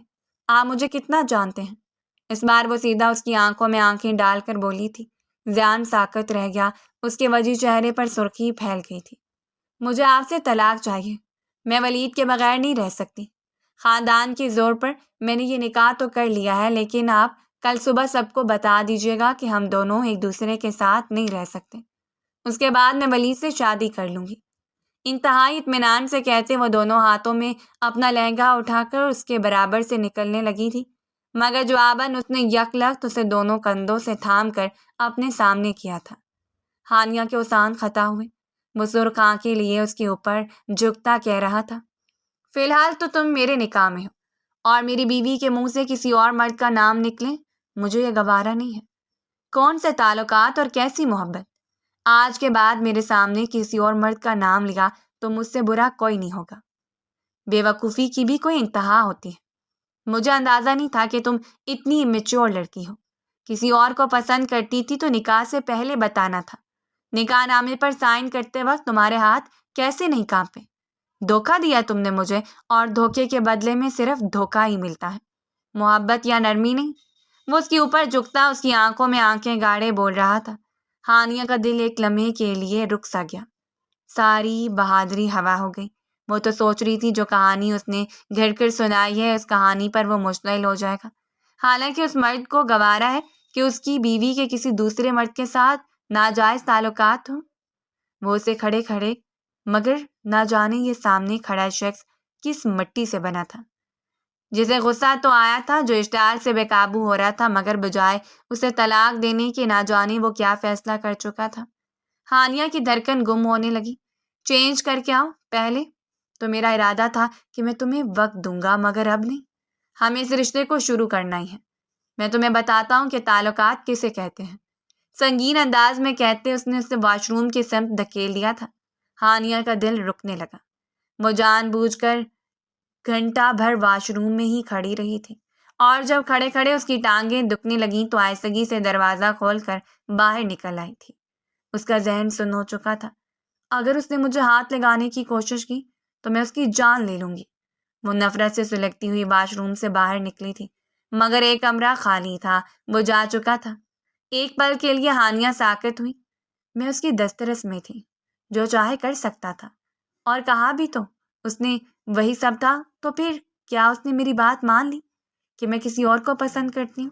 آپ مجھے کتنا جانتے ہیں؟ اس بار وہ سیدھا اس کی آنکھوں میں آنکھیں ڈال کر بولی تھی۔ زیان ساکت رہ گیا، اس کے وجہ چہرے پر سرخی پھیل گئی تھی۔ مجھے آپ سے طلاق چاہیے، میں ولید کے بغیر نہیں رہ سکتی۔ خاندان کے زور پر میں نے یہ نکاح تو کر لیا ہے، لیکن آپ کل صبح سب کو بتا دیجیے گا کہ ہم دونوں ایک دوسرے کے ساتھ نہیں رہ سکتے۔ اس کے بعد میں ولید سے شادی کر لوں گی۔ انتہائی اطمینان سے کہتے وہ دونوں ہاتھوں میں اپنا لہنگا اٹھا کر اس کے برابر سے نکلنے لگی تھی، مگر جواباً اس نے یک لخت اسے دونوں کندھوں سے تھام کر اپنے سامنے کیا تھا۔ ہانیہ کے اوسان خطا ہوئے۔ وہ سرخ آنکھیں لیے اس کے اوپر جھکتا کہہ رہا تھا، فی الحال تو تم میرے نکاح میں ہو، اور میری بیوی کے منہ سے کسی اور مرد کا نام نکلے مجھے یہ گوارا نہیں ہے۔ کون سے تعلقات اور کیسی محبت! آج کے بعد میرے سامنے کسی اور مرد کا نام لیا تو مجھ سے برا کوئی نہیں ہوگا۔ بے وقوفی کی بھی کوئی انتہا ہوتی ہے۔ مجھے اندازہ نہیں تھا کہ تم اتنی میچور لڑکی ہو۔ کسی اور کو پسند کرتی تھی تو نکاح سے پہلے بتانا تھا۔ نکاح نامے پر سائن کرتے وقت تمہارے ہاتھ کیسے نہیں کانپے؟ دھوکہ دیا تم نے مجھے، اور دھوکے کے بدلے میں صرف دھوکہ ہی ملتا ہے، محبت یا نرمی نہیں۔ وہ اس کے اوپر جھکتا اس کی آنکھوں میں آنکھیں گاڑے بول رہا تھا۔ ہانیہ کا دل ایک لمحے کے لیے رک سا گیا۔ ساری بہادری ہوا ہو گئی۔ وہ تو سوچ رہی تھی جو کہانی اس نے گھڑ کر سنائی ہے اس کہانی پر وہ مشتمل ہو جائے گا، حالانکہ اس مرد کو گوارا ہے کہ اس کی بیوی کے کسی دوسرے مرد کے ساتھ ناجائز تعلقات ہوں۔ وہ اسے کھڑے کھڑے، مگر نہ جانے یہ سامنے کھڑا شخص کس مٹی سے بنا تھا، جسے غصہ تو آیا تھا، جو اشتعال سے بے قابو ہو رہا تھا، مگر بجائے اسے طلاق دینے کے نہ جانے وہ کیا فیصلہ کر چکا تھا۔ ہانیہ کی دھڑکن گم ہونے لگی۔ چینج کر کے آؤ پہلے تو میرا ارادہ تھا کہ میں تمہیں وقت دوں گا، مگر اب نہیں۔ ہمیں اس رشتے کو شروع کرنا ہی ہے۔ میں تمہیں بتاتا ہوں کہ تعلقات کسے کہتے ہیں۔ سنگین انداز میں کہتے اس نے اسے واش روم کی سمت دھکیل دیا تھا۔ ہانیہ کا دل رکنے لگا۔ وہ جان بوجھ کر گھنٹہ بھر واش روم میں ہی کھڑی رہی تھی، اور جب کھڑے کھڑے اس کی ٹانگیں دکھنے لگیں تو آہستگی سے دروازہ کھول کر باہر نکل آئی تھی۔ اس کا ذہن سن ہو چکا تھا، اگر اس نے مجھے ہاتھ لگانے کی کوشش کی تو میں اس کی جان لے لوں گی۔ وہ نفرت سے سلگتی ہوئی واش روم سے باہر نکلی تھی، مگر ایک کمرہ خالی تھا، وہ جا چکا تھا۔ ایک پل کے لیے ہانیہ ساکت ہوئی۔ میں اس کی دسترس میں تھی، جو چاہے کر سکتا تھا، اور کہا بھی تو اس نے وہی سب تھا، تو پھر کیا اس نے میری بات مان لی کہ میں کسی اور کو پسند کرتی ہوں؟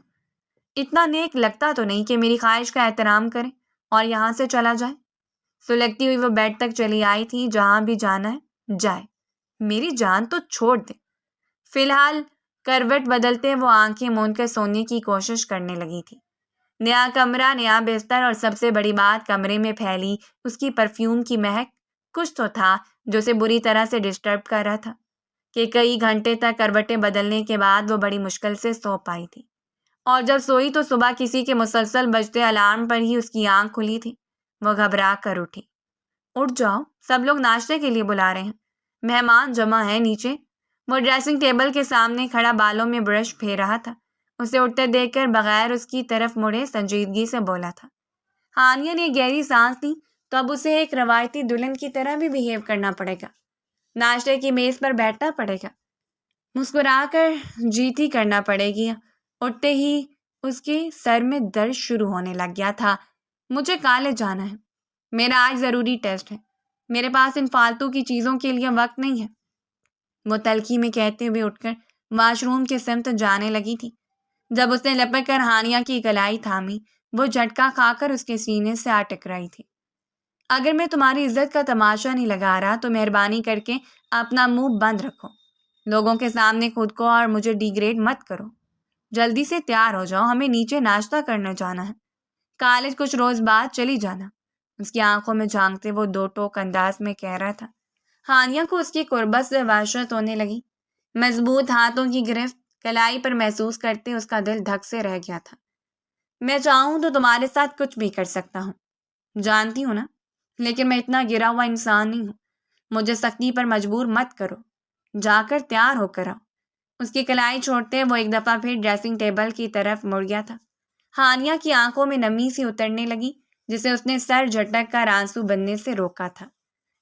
اتنا نیک لگتا تو نہیں کہ میری خواہش کا احترام کرے اور یہاں سے چلا جائے۔ سلگتی ہوئی وہ بیڈ تک چلی آئی تھی۔ جہاں بھی جانا ہے جائے، میری جان تو چھوڑ دے۔ فی الحال کروٹ بدلتے وہ آنکھیں موند کر سونے کی کوشش کرنے لگی تھی۔ نیا کمرہ، نیا بستر، اور سب سے بڑی بات کمرے میں پھیلی اس کی پرفیوم کی مہک۔ کچھ تو تھا جو اسے بری طرح سے ڈسٹرب کر رہا تھا کہ کئی گھنٹے تک کروٹیں بدلنے کے بعد وہ بڑی مشکل سے سو پائی تھی، اور جب سوئی تو صبح کسی کے مسلسل بجتے الارم پر ہی اس کی آنکھ کھلی تھی۔ وہ گھبرا کر اٹھی۔ اٹھ جاؤ، سب لوگ ناشتے کے لیے بلا رہے ہیں، مہمان جمع ہیں نیچے۔ وہ ڈریسنگ ٹیبل کے سامنے کھڑا بالوں میں برش پھیر رہا تھا۔ اسے اٹھتے دیکھ کر بغیر اس کی طرف مڑے سنجیدگی سے بولا تھا۔ ہانیہ نے گہری سانس لی، تو اب اسے ایک روایتی دلہن کی طرح بھی بیہیو کرنا پڑے گا، ناشتے کی میز پر بیٹھنا پڑے گا، مسکرا کر جیتی کرنا پڑے گی۔ اٹھتے ہی اس کے سر میں درد شروع ہونے لگ گیا تھا۔ مجھے کالج جانا ہے، میرا آج ضروری ٹیسٹ ہے، میرے پاس ان فالتو کی چیزوں کے لیے وقت نہیں ہے۔ وہ تلخی میں کہتے ہوئے اٹھ کر واش روم کے سمت جانے لگی تھی۔ جب اس نے لپک کر ہانیہ کی کلائی تھامی، وہ جھٹکا کھا کر اس کے سینے سے آ ٹکرائی تھی۔ اگر میں تمہاری عزت کا تماشا نہیں لگا رہا تو مہربانی کر کے اپنا منہ بند رکھو۔ لوگوں کے سامنے خود کو اور مجھے ڈیگریڈ مت کرو۔ جلدی سے تیار ہو جاؤ، ہمیں نیچے ناشتہ کرنے جانا ہے، کالج کچھ روز بعد چلی جانا۔ اس کی آنکھوں میں جھانکتے وہ دو ٹوک انداز میں کہہ رہا تھا۔ ہانیہ کو اس کی قربت سے وحشت ہونے لگی۔ مضبوط ہاتھوں کی گرفت کلائی پر محسوس کرتے اس کا دل دھک سے رہ گیا تھا۔ میں چاہوں تو تمہارے ساتھ کچھ بھی کر سکتا ہوں، جانتی ہوں نا، لیکن میں اتنا گرا ہوا انسان نہیں ہوں۔ مجھے سختی پر مجبور مت کرو، جا کر تیار ہو کر آؤ۔ اس کی کلائی چھوڑتے وہ ایک دفعہ پھر ڈریسنگ ٹیبل کی طرف مڑ گیا تھا۔ ہانیہ کی آنکھوں میں نمی سی اترنے لگی، جسے اس نے سر جھٹک کر آنسو بننے سے روکا تھا۔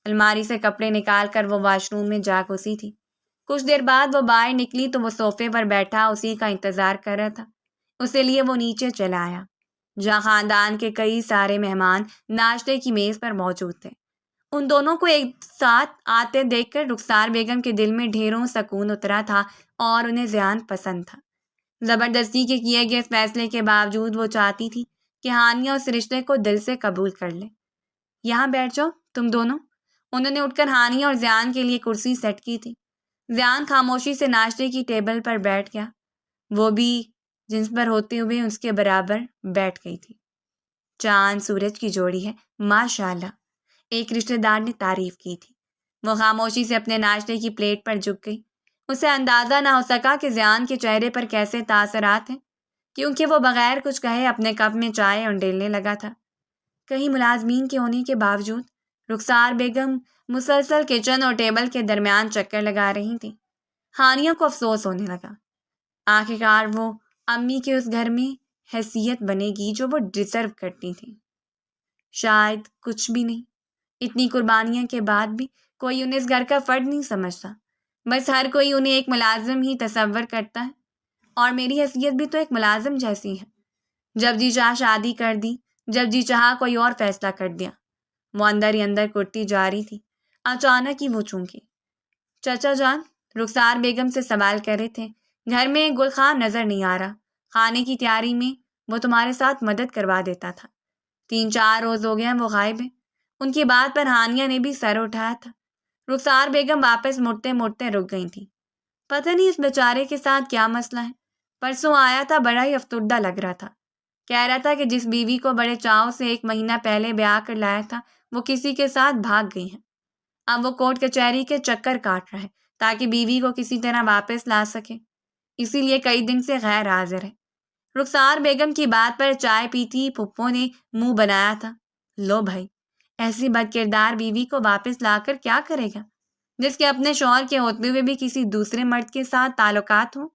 الماری سے کپڑے نکال کر وہ واش روم میں جا گھسی تھی۔ کچھ دیر بعد وہ باہر نکلی تو وہ صوفے پر بیٹھا اسی کا انتظار کر رہا تھا۔ اسے لیے وہ نیچے چلا آیا، جہاں خاندان کے کئی سارے مہمان ناشتے کی میز پر موجود تھے۔ ان دونوں کو ایک ساتھ آتے دیکھ کر رخسار بیگم کے دل میں ڈھیروں سکون اترا تھا، اور انہیں ذہن پسند تھا۔ زبردستی کے کیے گئے اس فیصلے کے باوجود وہ چاہتی تھی کہ ہانیہ اس رشتے کو دل سے قبول کر لے۔ یہاں بیٹھ جاؤ تم دونوں، انہوں نے اٹھ کر ہانیہ اور زیان کے لیے کرسی سیٹ کی تھی۔ زیان خاموشی سے ناشتے کی ٹیبل پر بیٹھ گیا، وہ بھی جنس پر ہوتے ہوئے اس کے برابر بیٹھ گئی تھی۔ چاند سورج کی جوڑی ہے، ماشاءاللہ، ایک رشتہ دار نے تعریف کی تھی۔ وہ خاموشی سے اپنے ناشتے کی پلیٹ پر جھک گئی۔ اسے اندازہ نہ ہو سکا کہ زیان کے چہرے پر کیسے تاثرات ہیں، کیونکہ وہ بغیر کچھ کہے اپنے کپ میں چائے انڈیلنے لگا تھا۔ کئی ملازمین کے ہونے کے باوجود رخسار بیگم مسلسل کچن اور ٹیبل کے درمیان چکر لگا رہی تھی۔ ہانیہ کو افسوس ہونے لگا۔ آخرکار وہ امی کے اس گھر میں حیثیت بنے گی جو وہ ڈیزرو کرتی تھی۔ شاید کچھ بھی نہیں، اتنی قربانیاں کے بعد بھی کوئی انہیں اس گھر کا فرد نہیں سمجھتا، بس ہر کوئی انہیں ایک ملازم ہی تصور کرتا ہے، اور میری حیثیت بھی تو ایک ملازم جیسی ہے۔ جب جی چاہ شادی کر دی، جب جی چاہا کوئی اور فیصلہ کر دیا۔ وہ اندر ہی اندر کرتی جا رہی تھی۔ اچانک ہی وہ چونکی۔ چچا جان، رخسار بیگم سے سوال کر رہے تھے، گھر میں گل خان نظر نہیں آ رہا، کھانے کی تیاری میں وہ تمہارے ساتھ مدد کروا دیتا تھا، 3-4 روز ہو گئے ہیں وہ غائب ہیں۔ ان کی بات پر ہانیہ نے بھی سر اٹھایا تھا۔ رخسار بیگم واپس مڑتے مڑتے رک گئی تھی۔ پتہ نہیں اس بیچارے کے ساتھ کیا مسئلہ ہے، پرسوں آیا تھا، بڑا ہی افسردہ لگ رہا تھا، کہہ رہا تھا کہ جس بیوی کو بڑے چاؤ سے 1 مہینہ پہلے بیاہ کر لایا تھا وہ کسی کے ساتھ بھاگ گئی ہے۔ اب وہ کورٹ کچہری کے چکر کاٹ رہا ہے تاکہ بیوی کو کسی طرح واپس لا سکے، اسی لیے کئی دن سے غیر حاضر ہے۔ رخسار بیگم کی بات پر چائے پیتی پھپھو نے منہ بنایا تھا۔ لو بھائی، ایسی بد کردار بیوی کو واپس لا کر کیا کرے گا جس کے اپنے شوہر کے ہوتے ہوئے بھی کسی دوسرے مرد کے ساتھ تعلقات ہوں؟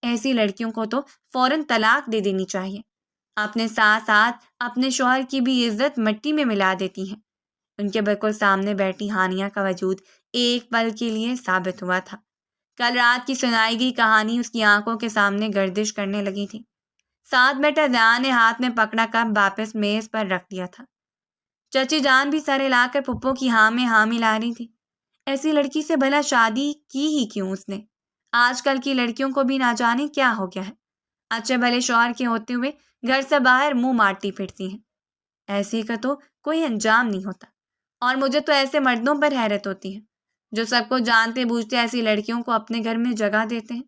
ایسی لڑکیوں کو تو فوراً طلاق دے دینی چاہیے، اپنے ساتھ ساتھ اپنے شوہر کی بھی عزت مٹی میں ملا دیتی ہیں۔ ان کے بالکل سامنے بیٹھی ہانیہ کا وجود ایک پل کے لیے ثابت ہوا تھا۔ کل رات کی سنائی گئی کہانی اس کی آنکھوں کے سامنے گردش کرنے لگی تھی۔ ساتھ بیٹھا زیان نے ہاتھ میں پکڑا کپ واپس میز پر رکھ دیا تھا۔ چچی جان بھی سر ہلا کر پھپھو کی ہاں میں ہاں ملا رہی تھی۔ ایسی لڑکی سے بھلا شادی کی ہی کیوں اس نے؟ آج کل کی لڑکیوں کو بھی نہ جانے کیا ہو گیا ہے، اچھے بھلے شوہر کے ہوتے ہوئے گھر سے باہر منہ مارتی پھرتی ہیں۔ ایسے کا تو کوئی انجام نہیں ہوتا، اور مجھے تو ایسے مردوں پر حیرت ہوتی ہے جو سب کو جانتے بوجھتے ایسی لڑکیوں کو اپنے گھر میں جگہ دیتے ہیں۔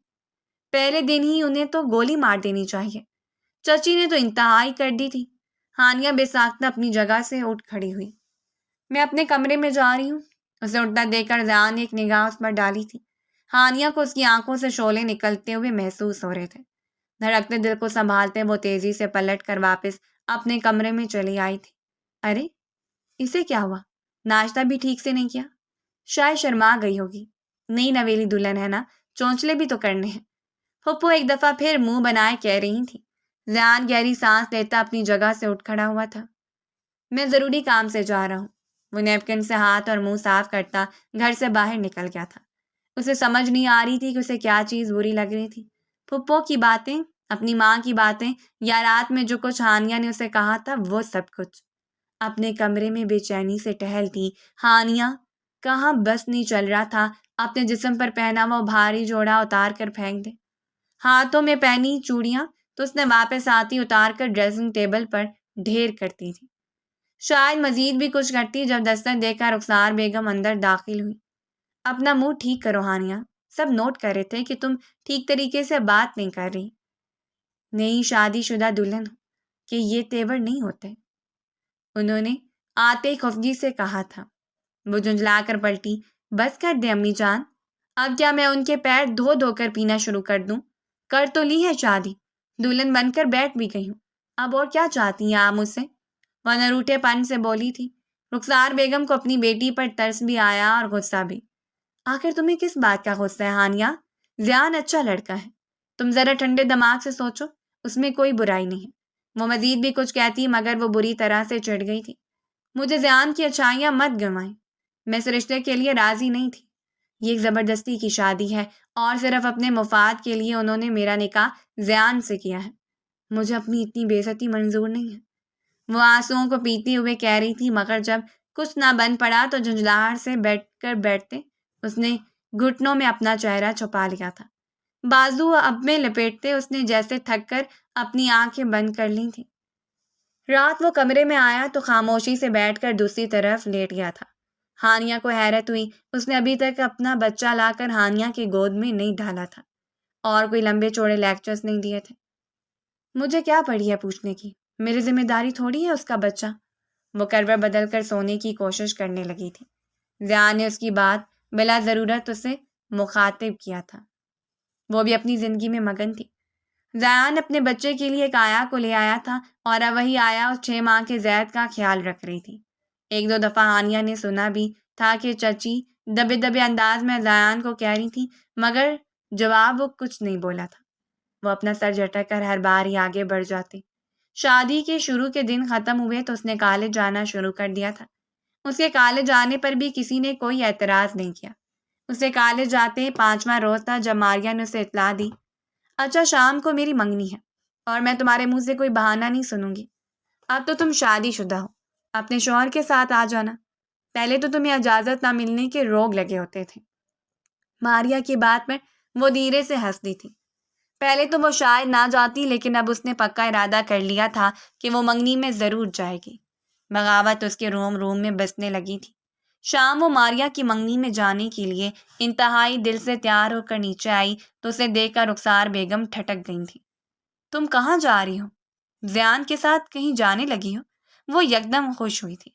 پہلے دن ہی انہیں تو گولی مار دینی چاہیے۔ چچی نے تو انتہائی کر دی تھی۔ ہانیہ بے ساختہ اپنی جگہ سے اٹھ کھڑی ہوئی۔ میں اپنے کمرے میں جا رہی ہوں۔ اسے اٹھتا دیکھ کر زیان نے ایک نگاہ اس پر ڈالی تھی۔ ہانیہ کو اس کی آنکھوں سے شعلے نکلتے ہوئے محسوس ہو رہے تھے۔ دھڑکتے دل کو سنبھالتے وہ تیزی سے پلٹ کر واپس اپنے کمرے میں چلی آئی تھی۔ ارے، اسے کیا ہوا؟ ناشتہ بھی ٹھیک سے نہیں کیا؟ شاید شرما گئی ہوگی۔ نئی نویلی دلہن ہے نا، چونچلے بھی تو کرنے ہیں۔ پھپھو ایک دفعہ پھر منہ بنائے کہہ رہی تھی۔ زیان گہری سانس لیتا اپنی جگہ سے اٹھ کھڑا ہوا تھا۔ میں ضروری کام سے جا رہا ہوں۔ وہ نیپکن سے ہاتھ اور منہ صاف کرتا گھر سے باہر نکل گیا تھا۔ اسے سمجھ نہیں آ رہی تھی کہ اسے کیا چیز بری لگ رہی تھی، پھپھو کی باتیں، اپنی ماں کی باتیں، یا رات میں جو کچھ ہانیہ نے اسے کہا تھا وہ سب کچھ۔ اپنے کمرے میں بے چینی سے ٹہلتی ہانیہ کہاں بس نہیں چل رہا تھا اپنے جسم پر پہنا وہ بھاری جوڑا اتار کر پھینک دے۔ ہاتھوں میں پہنی چوڑیاں تو اس نے واپس آتی اتار کر ڈریسنگ ٹیبل پر ڈھیر کرتی تھی۔ شاید مزید بھی کچھ کرتی جب دستک دے کر رخسار بیگم اندر داخل ہوئی۔ اپنا منہ ٹھیک کرو ہانیہ، سب نوٹ کر رہے تھے کہ تم ٹھیک طریقے سے بات نہیں کر رہی۔ نئی شادی شدہ دلہن کہ یہ تیور نہیں ہوتے، انہوں نے آتے خفگی سے کہا تھا۔ وہ جھنجھلا کر پلٹی۔ بس کر دیں امی جان، اب کیا میں ان کے پیر دھو دھو کر پینا شروع کر دوں؟ کر تو لی ہے شادی، دلہن بن کر بیٹھ بھی گئی ہوں، اب اور کیا چاہتی ہیں آپ مجھ سے؟ وہ نروٹھے پن سے بولی تھی۔ رخسار بیگم کو اپنی بیٹی پر ترس بھی آیا اور غصہ بھی۔ آخر تمہیں کس بات کا غصہ ہے ہانیہ؟ زیان اچھا لڑکا ہے، تم ذرا ٹھنڈے دماغ سے سوچو، اس میں کوئی برائی نہیں ہے۔ وہ مزید بھی کچھ کہتی مگر وہ بری طرح سے چڑھ گئی تھی۔ مجھے زیان کی اچھائیاں مت گنوائیں، میں اس رشتے کے لیے راضی نہیں تھی۔ یہ ایک زبردستی کی شادی ہے اور صرف اپنے مفاد کے لیے انہوں نے میرا نکاح زیان سے کیا ہے۔ مجھے اپنی اتنی بے عزتی منظور نہیں ہے۔ وہ آنسوؤں کو پیتے ہوئے کہہ رہی تھی مگر جب کچھ نہ بن پڑا تو جھنجھلاہٹ سے بیٹھتے اس نے گھٹنوں میں اپنا چہرہ چھپا لیا تھا۔ بازو اب میں لپیٹتے اس نے جیسے تھک کر اپنی آنکھیں بند کر لی تھیں۔ رات وہ کمرے میں آیا تو خاموشی سے بیٹھ کر دوسری طرف لیٹ گیا تھا۔ ہانیہ کو حیرت ہوئی، اس نے ابھی تک اپنا بچہ لا کر ہانیہ کی گود میں نہیں ڈالا تھا اور کوئی لمبے چوڑے لیکچرز نہیں دیے تھے۔ مجھے کیا پڑی ہے پوچھنے کی، میری ذمہ داری تھوڑی ہے اس کا بچہ۔ وہ کروٹ بدل کر سونے کی کوشش کرنے لگی تھی۔ ضیاء نے اس کی بات بلا ضرورت اسے مخاطب کیا تھا، وہ بھی اپنی زندگی میں مگن تھی۔ ضیاء اپنے بچے کے لیے ایک آیا کو لے آیا تھا اور اب وہی آیا اس 6 ماہ کے زید کا خیال رکھ رہی تھی۔ ایک دو دفعہ ہانیہ نے سنا بھی تھا کہ چچی دبے دبے انداز میں ضیاء کو کہہ رہی تھی، مگر جواب وہ کچھ نہیں بولا تھا۔ وہ اپنا سر جھٹک کر ہر بار ہی آگے بڑھ جاتی۔ شادی کے شروع کے دن ختم ہوئے تو اس نے کالج جانا شروع کر دیا تھا۔ اس کے کالج جانے پر بھی کسی نے کوئی اعتراض نہیں کیا۔ اسے کالج جاتے 5واں روز تھا جب ماریا نے اسے اطلاع دی، اچھا شام کو میری منگنی ہے اور میں تمہارے منہ سے کوئی بہانہ نہیں سنوں گی۔ اب تو تم شادی شدہ ہو، اپنے شوہر کے ساتھ آ جانا، پہلے تو تمہیں اجازت نہ ملنے کے روگ لگے ہوتے تھے۔ ماریا کی بات پر وہ دھیرے سے ہنس دی تھی۔ پہلے تو وہ شاید نہ جاتی، لیکن اب اس نے پکا ارادہ کر لیا تھا کہ وہ منگنی میں ضرور جائے گی۔ بغاوت اس کے روم میں بسنے لگی تھی۔ شام وہ ماریا کی منگنی میں جانے کے لیے انتہائی دل سے تیار ہو کر نیچے آئی تو اسے دیکھ کر رخسار بیگم ٹھٹک گئی تھی۔ تم کہاں جا رہی ہو؟ ضیاء کے ساتھ کہیں جانے لگی ہو؟ وہ یکدم خوش ہوئی تھی۔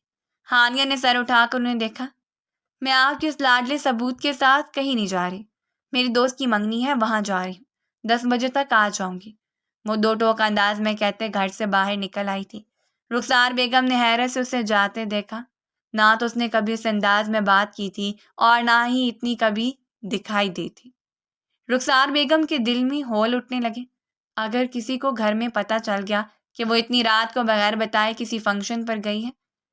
ہانیہ نے سر اٹھا کر انہیں دیکھا۔ میں آپ کے اس لاڈلے ثبوت کے ساتھ کہیں نہیں جا رہی، میری دوست کی منگنی ہے، وہاں جا رہی ہوں، 10 بجے تک آ جاؤں گی۔ وہ 2 ٹوک انداز میں کہتے گھر سے باہر نکل آئی تھی۔ رخسار بیگم نے حیرت سے اسے جاتے دیکھا۔ نہ تو اس نے کبھی اس انداز میں بات کی تھی اور نہ ہی اتنی کبھی دکھائی دی تھی۔ رخسار بیگم کے دل میں ہول اٹھنے لگے۔ اگر کسی کو گھر میں پتہ چل گیا کہ وہ اتنی رات کو بغیر بتائے کسی فنکشن پر گئی ہے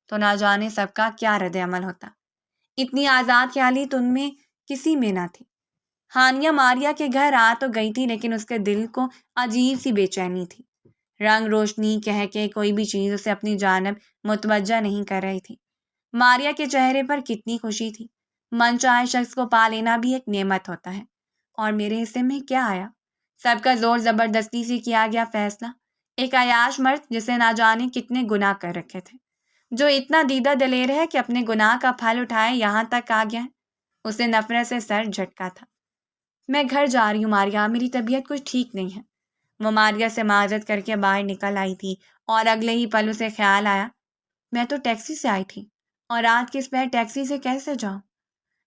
تو نہ جانے سب کا کیا رد عمل ہوتا۔ اتنی آزاد خیالی تو ان میں کسی میں نہ تھی۔ ہانیہ ماریا کے گھر آ تو گئی تھی، لیکن اس کے دل کو عجیب سی بے چینی تھی۔ رنگ روشنی کہہ کے کوئی بھی چیز اسے اپنی جانب متوجہ نہیں کر رہی تھی۔ ماریا کے چہرے پر کتنی خوشی تھی۔ من چاہے شخص کو پا لینا بھی ایک نعمت ہوتا ہے، اور میرے حصے میں کیا آیا؟ سب کا زور زبردستی سے کیا گیا فیصلہ۔ ایک عیاش مرد جسے نہ جانے کتنے گناہ کر رکھے تھے، جو اتنا دیدہ دلیر ہے کہ اپنے گناہ کا پھل اٹھائے یہاں تک آ گیا ہے۔ اسے نفرت سے سر جھٹکا تھا۔ میں گھر جا رہی ہوں ماریا، میری طبیعت کچھ ٹھیک نہیں ہے۔ وہ ماریا سے معذرت کر کے باہر نکل آئی تھی اور اگلے ہی پل اسے خیال آیا، میں تو ٹیکسی سے آئی تھی اور رات کے اس پہر ٹیکسی سے کیسے جاؤں؟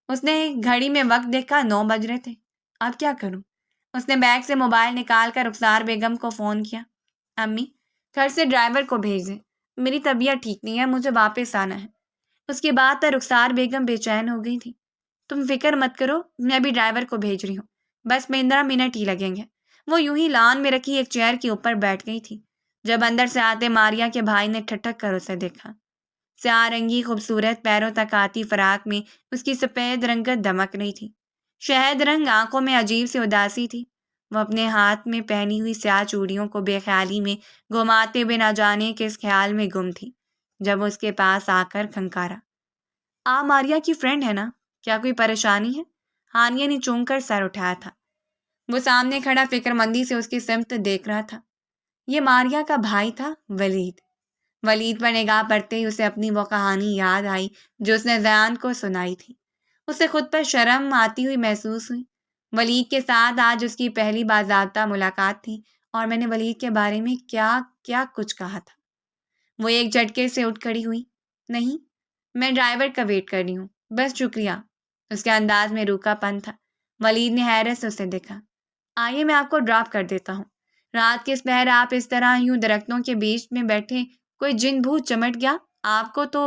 اس نے گھڑی میں وقت دیکھا، 9 بج رہے تھے۔ اب کیا کروں؟ اس نے بیگ سے موبائل نکال کر رخسار بیگم کو فون کیا۔ امی، گھر سے ڈرائیور کو بھیج دیں، میری طبیعت ٹھیک نہیں ہے، مجھے واپس آنا ہے۔ اس کی بات پر رخسار بیگم بے چین ہو گئی تھی۔ تم فکر مت کرو، میں ابھی ڈرائیور کو بھیج رہی ہوں، بس 15 منٹ ہی لگیں گے۔ وہ یوں ہی لان میں رکھی ایک چیئر کے اوپر بیٹھ گئی تھی جب اندر سے آتے ماریا کے بھائی نے ٹھٹک کر اسے دیکھا۔ سیاہ رنگی خوبصورت پیروں تک آتی فراق میں اس کی سفید رنگت دمک رہی تھی۔ شہد رنگ آنکھوں میں عجیب سی اداسی تھی۔ وہ اپنے ہاتھ میں پہنی ہوئی سیاہ چوڑیوں کو بے خیالی میں گھماتے ہوئے نہ جانے کے اس خیال میں گم تھی جب وہ اس کے پاس آ کر کھنکارا۔ آپ ماریا کی فرینڈ ہے نا؟ کیا کوئی پریشانی ہے؟ ہانیہ نے چونک کر سر اٹھایا تھا۔ وہ سامنے کھڑا فکر مندی سے اس کی سمت دیکھ رہا تھا۔ یہ ماریا کا بھائی تھا، ولید۔ ولید پر نگاہ پڑتے ہی اسے اپنی وہ کہانی یاد آئی جو اس نے ضیاء کو سنائی تھی۔ اسے خود پر شرم آتی ہوئی محسوس ہوئی۔ ولید کے ساتھ آج اس کی پہلی باضابطہ ملاقات تھی اور میں نے ولید کے بارے میں کیا کیا کچھ کہا تھا۔ وہ ایک جھٹکے سے اٹھ کھڑی ہوئی۔ نہیں، میں ڈرائیور کا ویٹ کر رہی ہوں، بس شکریہ۔ اس کے انداز میں روکھا پن تھا۔ ولید نے حیرت سے اسے دیکھا۔ آئیے میں آپ کو ڈراپ کر دیتا ہوں۔ رات کے اس پہر آپ اس طرح یوں درختوں کے بیچ میں بیٹھے، کوئی جن بھوت چمٹ گیا آپ کو تو؟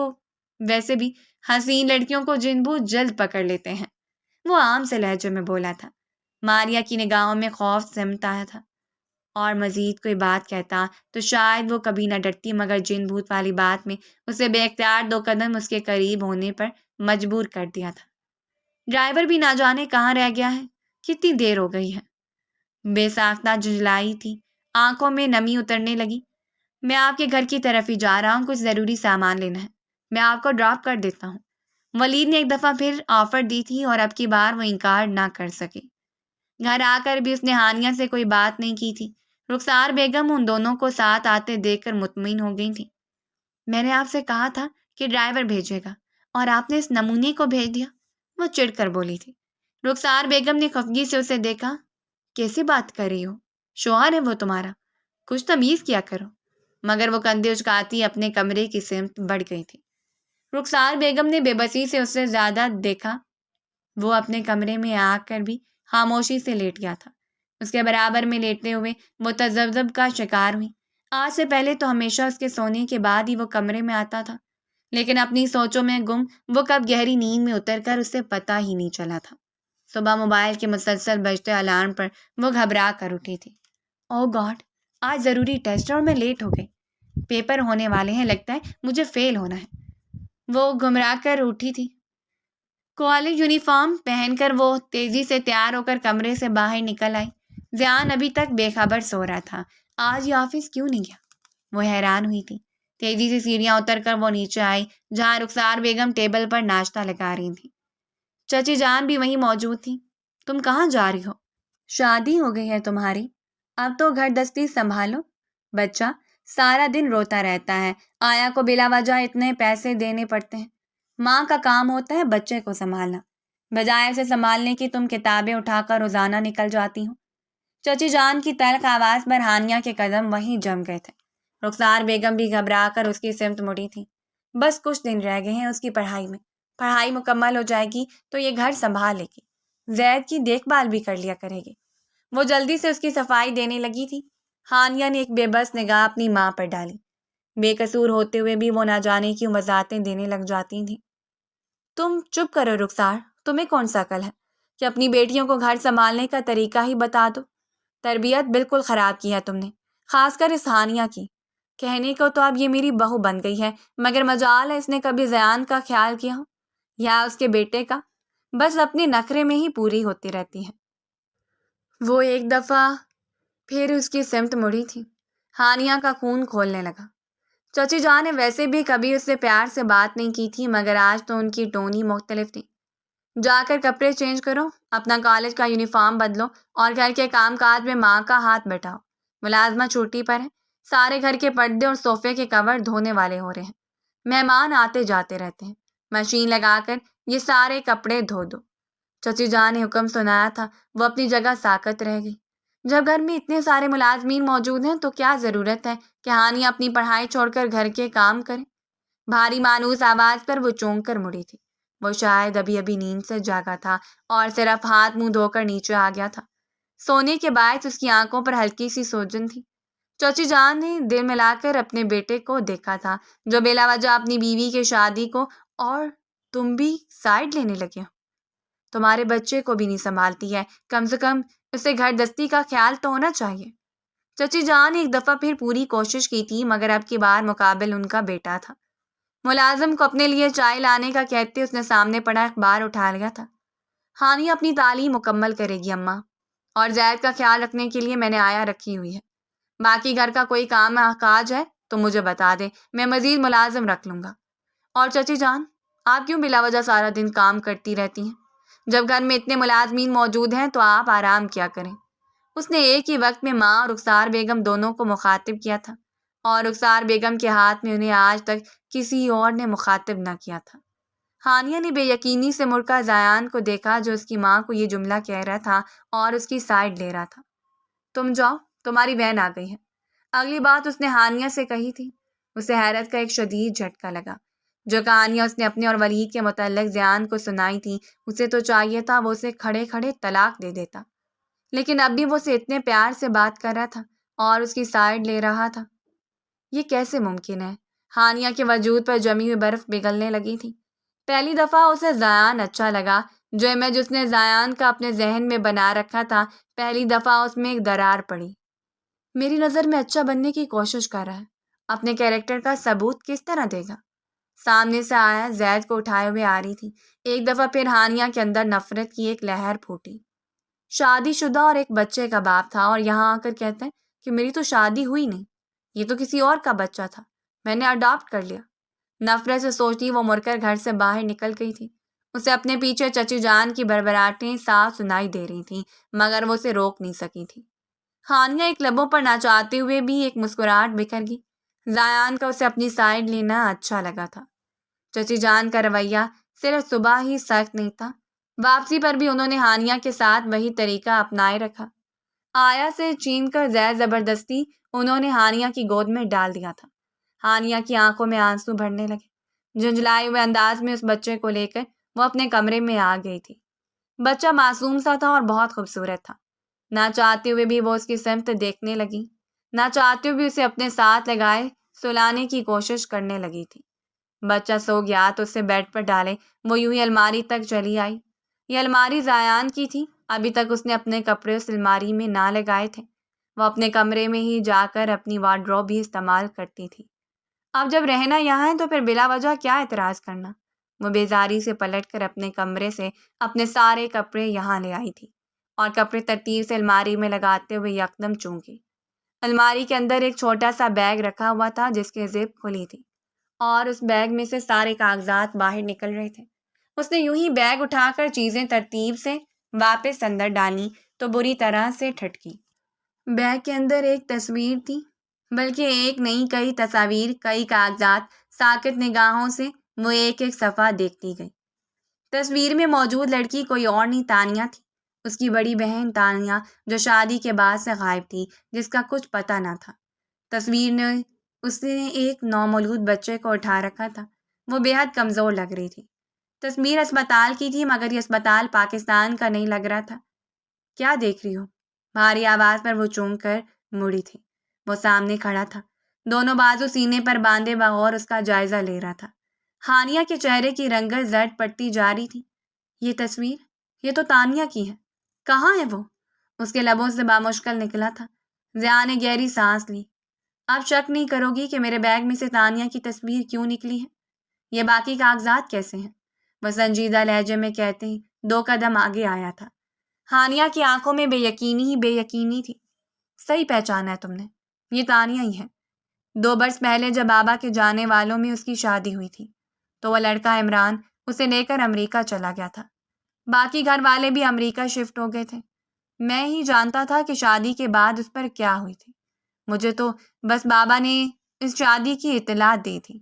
ویسے بھی حسین لڑکیوں کو جن بھوت جلد پکڑ لیتے ہیں، وہ عام سے لہجے میں بولا تھا۔ ماریا کی نگاہوں میں خوف سمٹ آیا تھا، اور مزید کوئی بات کہتا تو شاید وہ کبھی نہ ڈرتی، مگر جن بھوت والی بات میں اسے بے اختیار 2 قدم اس کے قریب ہونے پر مجبور کر دیا تھا۔ ڈرائیور بھی نہ جانے کہاں رہ گیا ہے، کتنی دیر ہو گئی ہے۔ بے ساختہ جھنجھلائی تھی، آنکھوں میں نمی اترنے لگی۔ میں آپ کے گھر کی طرف ہی جا رہا ہوں، کچھ ضروری سامان لینا ہے، میں آپ کو ڈراپ کر دیتا ہوں۔ ولید نے ایک دفعہ پھر آفر دی تھی اور اب کی بار وہ انکار نہ کر سکے۔ گھر آ کر بھی اس نے ہانیہ سے کوئی بات نہیں کی تھی۔ رخسار بیگم ان دونوں کو ساتھ آتے دیکھ کر مطمئن ہو گئی تھی۔ میں نے آپ سے کہا تھا کہ ڈرائیور بھیجے گا، اور آپ نے اس نمونے کو بھیج دیا؟ وہ چڑ کر بولی تھی۔ رخسار بیگم نے خفگی سے اسے دیکھا۔ کیسی بات کر رہی ہو؟ شوہر ہے وہ تمہارا، کچھ تمیز کیا کرو۔ مگر وہ کندھے اچکاتی اپنے کمرے کی سمت بڑھ گئی تھی۔ رخسار بیگم نے بے بسی سے اسے زیادہ دیکھا۔ وہ اپنے کمرے میں آ کر بھی خاموشی سے لیٹ گیا تھا۔ اس کے برابر میں لیٹتے ہوئے وہ تذبذب کا شکار ہوئی۔ آج سے پہلے تو ہمیشہ اس کے سونے کے بعد ہی وہ کمرے میں آتا تھا، لیکن اپنی سوچوں میں گم وہ کب گہری نیند میں اتر کر اسے پتہ ہی نہیں چلا تھا۔ صبح موبائل کے مسلسل بجتے الارم پر وہ گھبرا کر اٹھی تھی۔ او گاڈ، آج ضروری ٹیسٹ اور میں لیٹ ہو گئی۔ پیپر ہونے والے ہیں، لگتا ہے مجھے فیل ہونا ہے۔ وہ گھبرا کر اٹھی تھی۔ کالج یونیفارم پہن کر وہ تیزی سے تیار ہو کر کمرے سے باہر نکل آئی۔ زیان ابھی تک بے خبر سو رہا تھا۔ آج یہ آفس کیوں نہیں گیا؟ وہ حیران ہوئی تھی۔ تیزی سے سیڑھیاں اتر کر وہ نیچے آئی جہاں رخسار بیگم ٹیبل پر ناشتہ لگا رہی تھی۔ چچی جان بھی وہیں موجود تھی۔ تم کہاں جا رہی ہو؟ شادی ہو گئی ہے تمہاری، اب تو گھر دستی سنبھالو۔ بچہ سارا دن روتا رہتا ہے، آیا کو بلا وجہ اتنے پیسے دینے پڑتے ہیں۔ ماں کا کام ہوتا ہے بچے کو سنبھالنا، بجائے اسے سنبھالنے کی تم کتابیں اٹھا کر روزانہ نکل جاتی ہو۔ چچی جان کی تلخ آواز پر ہانیہ کے قدم وہیں جم گئے تھے۔ رخسار بیگم بھی گھبرا کر اس کی سمت مڑی تھی۔ بس کچھ دن رہ گئے ہیں اس کی پڑھائی میں، پڑھائی مکمل ہو جائے گی تو یہ گھر سنبھال لے گی، زید کی دیکھ بھال بھی کر لیا کرے گی۔ وہ جلدی سے اس کی صفائی دینے لگی تھی۔ ہانیہ نے ایک بے بس نگاہ اپنی ماں پر ڈالی۔ بے قصور ہوتے ہوئے بھی وہ نہ جانے کیوں وضاحتیں دینے لگ جاتی تھیں۔ تم چپ کرو رخسار، تمہیں کون سا عقل ہے کہ اپنی بیٹیوں کو گھر سنبھالنے کا طریقہ ہی بتا دو؟ تربیت بالکل خراب کی ہے تم نے، خاص کر اس ہانیہ کی۔ کہنے کو تو اب یہ میری بہو بن گئی ہے، مگر مجال ہے اس نے کبھی زیان کا خیال کیا ہو یا اس کے بیٹے کا؟ بس اپنے نخرے میں ہی پوری ہوتی رہتی ہے۔ وہ ایک دفعہ پھر اس کی سمت مڑی تھی۔ ہانیہ کا خون کھولنے لگا۔ چچی جان نے ویسے بھی کبھی اس سے پیار سے بات نہیں کی تھی، مگر آج تو ان کی ٹونی مختلف تھی۔ جا کر کپڑے چینج کرو، اپنا کالج کا یونیفارم بدلو اور گھر کے کام کاج میں ماں کا ہاتھ بٹاؤ۔ ملازمہ چھٹی پر ہے، سارے گھر کے پردے اور صوفے کے کور دھونے والے ہو رہے ہیں، مہمان آتے جاتے رہتے ہیں، مشین لگا کر یہ سارے کپڑے دھو دو۔ چچی جان نے حکم سنایا تھا، وہ اپنی جگہ ساکت رہ گئی۔ جب گھر میں اتنے سارے ملازمین موجود ہیں تو کیا ضرورت ہے کہ ہانیہ اپنی پڑھائی چھوڑ کر گھر کے کام کرے؟ بھاری مانوس آواز پر وہ چونک کر مڑی تھی۔ وہ شاید ابھی ابھی نیند سے جاگا تھا اور صرف ہاتھ منہ دھو کر نیچے آ گیا تھا۔ سونے کے باعث اس کی آنکھوں پر ہلکی سی سوجن تھی۔ چچی جان نے دل ملا کر اپنے بیٹے کو دیکھا تھا جو بلا وجہ اپنی بیوی کی شادی کو، اور تم بھی سائڈ لینے لگے ہو؟ تمہارے بچے کو بھی نہیں سنبھالتی ہے، کم سے کم اسے گھر دستی کا خیال تو ہونا چاہیے۔ چچی جان نے ایک دفعہ پھر پوری کوشش کی تھی، مگر اب کی بار مقابل ان کا بیٹا تھا۔ ملازم کو اپنے لیے چائے لانے کا کہتے اس نے سامنے پڑا اخبار اٹھا لیا تھا۔ ہانیہ اپنی تعلیم مکمل کرے گی اماں، اور زید کا خیال رکھنے کے لیے میں نے آیا رکھی ہوئی ہے۔ باقی گھر کا کوئی کام کاج ہے تو مجھے بتا دے، میں مزید ملازم رکھ لوں گا۔ اور چچی جان، آپ کیوں بلا وجہ سارا دن کام کرتی رہتی ہیں؟ جب گھر میں اتنے ملازمین موجود ہیں تو آپ آرام کیا کریں۔ اس نے ایک ہی وقت میں ماں اور رخسار بیگم دونوں کو مخاطب کیا تھا، اور رخسار بیگم کے ہاتھ میں انہیں آج تک کسی اور نے مخاطب نہ کیا تھا۔ ہانیہ نے بے یقینی سے مڑ کر زیان کو دیکھا جو اس کی ماں کو یہ جملہ کہہ رہا تھا اور اس کی سائڈ لے رہا تھا۔ تم جاؤ، تمہاری بہن آ گئی ہے۔ اگلی بات اس نے ہانیہ سے کہی تھی۔ اسے حیرت کا ایک شدید جھٹکا لگا۔ جو کہانیاں اس نے اپنے اور ولید کے متعلق زیان کو سنائی تھی، اسے تو چاہیے تھا وہ اسے کھڑے کھڑے طلاق دے دیتا، لیکن اب بھی وہ اسے اتنے پیار سے بات کر رہا تھا اور اس کی سائڈ لے رہا تھا۔ یہ کیسے ممکن ہے؟ ہانیہ کے وجود پر جمی ہوئی برف پگھلنے لگی تھی۔ پہلی دفعہ اسے زیان اچھا لگا۔ جو امیج اس نے زیان کا اپنے ذہن میں بنا رکھا تھا، پہلی دفعہ اس میں ایک درار پڑی۔ میری نظر میں اچھا بننے کی کوشش کر رہا ہے، اپنے کیریکٹر کا ثبوت کس طرح دے گا؟ سامنے سے آیا زید کو اٹھائے ہوئے آ رہی تھی۔ ایک دفعہ پھر ہانیہ کے اندر نفرت کی ایک لہر پھوٹی۔ شادی شدہ اور ایک بچے کا باپ تھا، اور یہاں آ کر کہتا ہے کہ میری تو شادی ہوئی نہیں، یہ تو کسی اور کا بچہ تھا، میں نے اڈاپٹ کر لیا۔ نفرت سے سوچتی وہ مڑ کر گھر سے باہر نکل گئی تھی۔ اسے اپنے پیچھے چچی جان کی بڑبڑاہٹیں صاف سنائی دے رہی تھیں، مگر وہ اسے روک نہیں سکی تھی۔ ہانیہ ایک لبوں پر ناچاتے ہوئے بھی ایک مسکراہٹ بکھر گئی۔ زیان کا اسے اپنی سائڈ لینا اچھا لگا تھا۔ چچی جان کا رویہ صرف صبح ہی سخت نہیں تھا، واپسی پر بھی انہوں نے ہانیہ کے ساتھ وہی طریقہ اپنائے رکھا۔ آیا سے چھین کر زیر زبردستی انہوں نے ہانیہ کی گود میں ڈال دیا تھا۔ ہانیہ کی آنکھوں میں آنسو بھرنے لگے۔ جھنجھلائے ہوئے انداز میں اس بچے کو لے کر وہ اپنے کمرے میں آ گئی تھی۔ بچہ معصوم سا تھا اور بہت خوبصورت تھا۔ نہ چاہتے ہوئے بھی وہ اس کی سمت دیکھنے لگی، نہ چاہتے ہوئے بھی اسے اپنے ساتھ لگائے سلانے کی کوشش کرنے لگی تھی۔ بچہ سو گیا تو اسے بیڈ پر ڈالے وہ یوں ہی الماری تک چلی آئی۔ یہ الماری زایان کی تھی، ابھی تک اس نے اپنے کپڑے اس الماری میں نہ لگائے تھے۔ وہ اپنے کمرے میں ہی جا کر اپنی وارڈروب بھی استعمال کرتی تھی۔ اب جب رہنا یہاں ہے تو پھر بلا وجہ کیا اعتراض کرنا؟ وہ بیزاری سے پلٹ کر اپنے کمرے سے اپنے سارے کپڑے یہاں لے آئی تھی اور کپڑے ترتیب سے الماری میں لگاتے ہوئے یکدم چونکی۔ الماری کے اندر ایک چھوٹا سا بیگ رکھا ہوا تھا جس کی زپ کھلی تھی اور اس بیگ میں سے سارے کاغذات باہر نکل رہے تھے۔ اس نے یوں ہی بیگ اٹھا کر چیزیں ترتیب سے واپس اندر ڈالیں تو بری طرح سے ٹھٹکی۔ بیگ کے اندر ایک تصویر تھی، بلکہ ایک نہیں کئی تصاویر، کئی کاغذات۔ ساکت نگاہوں سے وہ ایک ایک صفحہ دیکھتی گئی۔ تصویر میں موجود لڑکی کوئی اور نہیں، تانیہ تھی، اس کی بڑی بہن تانیہ، جو شادی کے بعد سے غائب تھی، جس کا کچھ پتہ نہ تھا۔ تصویر نے اس نے ایک نومولود بچے کو اٹھا رکھا تھا، وہ بے حد کمزور لگ رہی تھی۔ تصویر اسپتال کی تھی، مگر یہ اسپتال پاکستان کا نہیں لگ رہا تھا۔ کیا دیکھ رہی ہو؟ بھاری آواز پر وہ چونک کر مڑی تھی۔ وہ سامنے کھڑا تھا، دونوں بازو سینے پر باندھے بغور اس کا جائزہ لے رہا تھا۔ ہانیہ کے چہرے کی رنگت زرد پڑتی جا رہی تھی۔ یہ تصویر، یہ تو تانیہ کی ہے، کہاں ہے وہ؟ اس کے لبوں سے بامشکل نکلا تھا۔ ضیاء نے گہری سانس لی۔ اب شک نہیں کرو گی کہ میرے بیگ میں سے تانیہ کی تصویر کیوں نکلی ہے؟ یہ باقی کاغذات کیسے ہیں؟ وہ سنجیدہ لہجے میں کہتے ہی 2 قدم آگے آیا تھا۔ ہانیہ کی آنکھوں میں بے یقینی ہی بے یقینی تھی۔ صحیح پہچانا ہے تم نے، یہ تانیہ ہی ہے۔ 2 برس پہلے جب بابا کے جانے والوں میں اس کی شادی ہوئی تھی تو وہ لڑکا عمران اسے لے کر امریکہ چلا گیا تھا۔ باقی گھر والے بھی امریکہ شفٹ ہو گئے تھے۔ میں ہی جانتا تھا کہ شادی کے بعد اس پر کیا ہوئی تھی۔ مجھے تو بس بابا نے اس شادی کی اطلاع دی تھی۔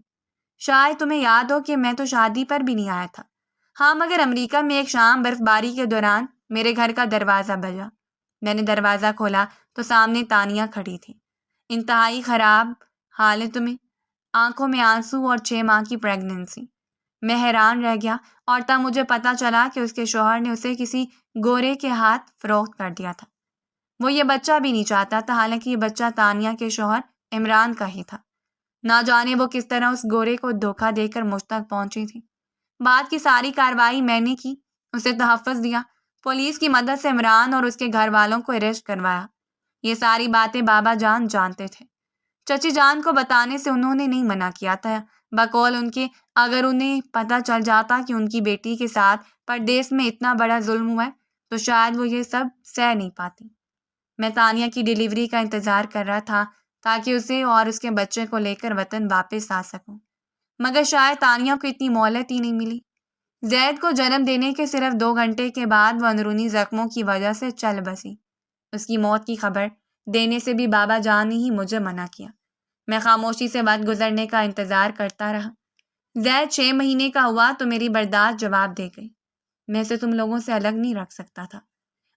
شاید تمہیں یاد ہو کہ میں تو شادی پر بھی نہیں آیا تھا۔ ہاں، مگر امریکہ میں ایک شام برف باری کے دوران میرے گھر کا دروازہ بجا۔ میں نے دروازہ کھولا تو سامنے تانیہ کھڑی تھی، انتہائی خراب حالت میں، آنکھوں میں آنسو اور 6 ماہ کی پریگننسی۔ میں حیران رہ گیا اور تب مجھے پتا چلا کہ اس کے شوہر نے اسے کسی گورے کے ہاتھ فروخت کر دیا تھا۔ وہ یہ بچہ بھی نہیں چاہتا تھا، حالانکہ یہ بچہ تانیہ کے شوہر عمران کا ہی تھا۔ نہ جانے وہ کس طرح اس گورے کو دھوکہ دے کر مجھ تک پہنچی تھی۔ بعد کی ساری کارروائی میں نے کی، اسے تحفظ دیا، پولیس کی مدد سے عمران اور اس کے گھر والوں کو اریسٹ کروایا۔ یہ ساری باتیں بابا جان جانتے تھے۔ چچی جان کو بتانے سے انہوں نے نہیں منع کیا تھا، بقول ان کے اگر انہیں پتہ چل جاتا کہ ان کی بیٹی کے ساتھ پردیس میں اتنا بڑا ظلم ہوا ہے تو شاید وہ یہ سب سہ نہیں پاتی۔ میں تانیہ کی ڈیلیوری کا انتظار کر رہا تھا تاکہ اسے اور اس کے بچے کو لے کر وطن واپس آ سکوں، مگر شاید تانیہ کو اتنی مہلت ہی نہیں ملی۔ زید کو جنم دینے کے صرف 2 گھنٹے کے بعد وہ اندرونی زخموں کی وجہ سے چل بسی۔ اس کی موت کی خبر دینے سے بھی بابا جان نے ہی مجھے منع کیا۔ میں خاموشی سے وقت گزرنے کا انتظار کرتا رہا۔ زید 6 مہینے کا ہوا تو میری برداشت جواب دے گئی۔ میں اسے تم لوگوں سے الگ نہیں رکھ سکتا تھا۔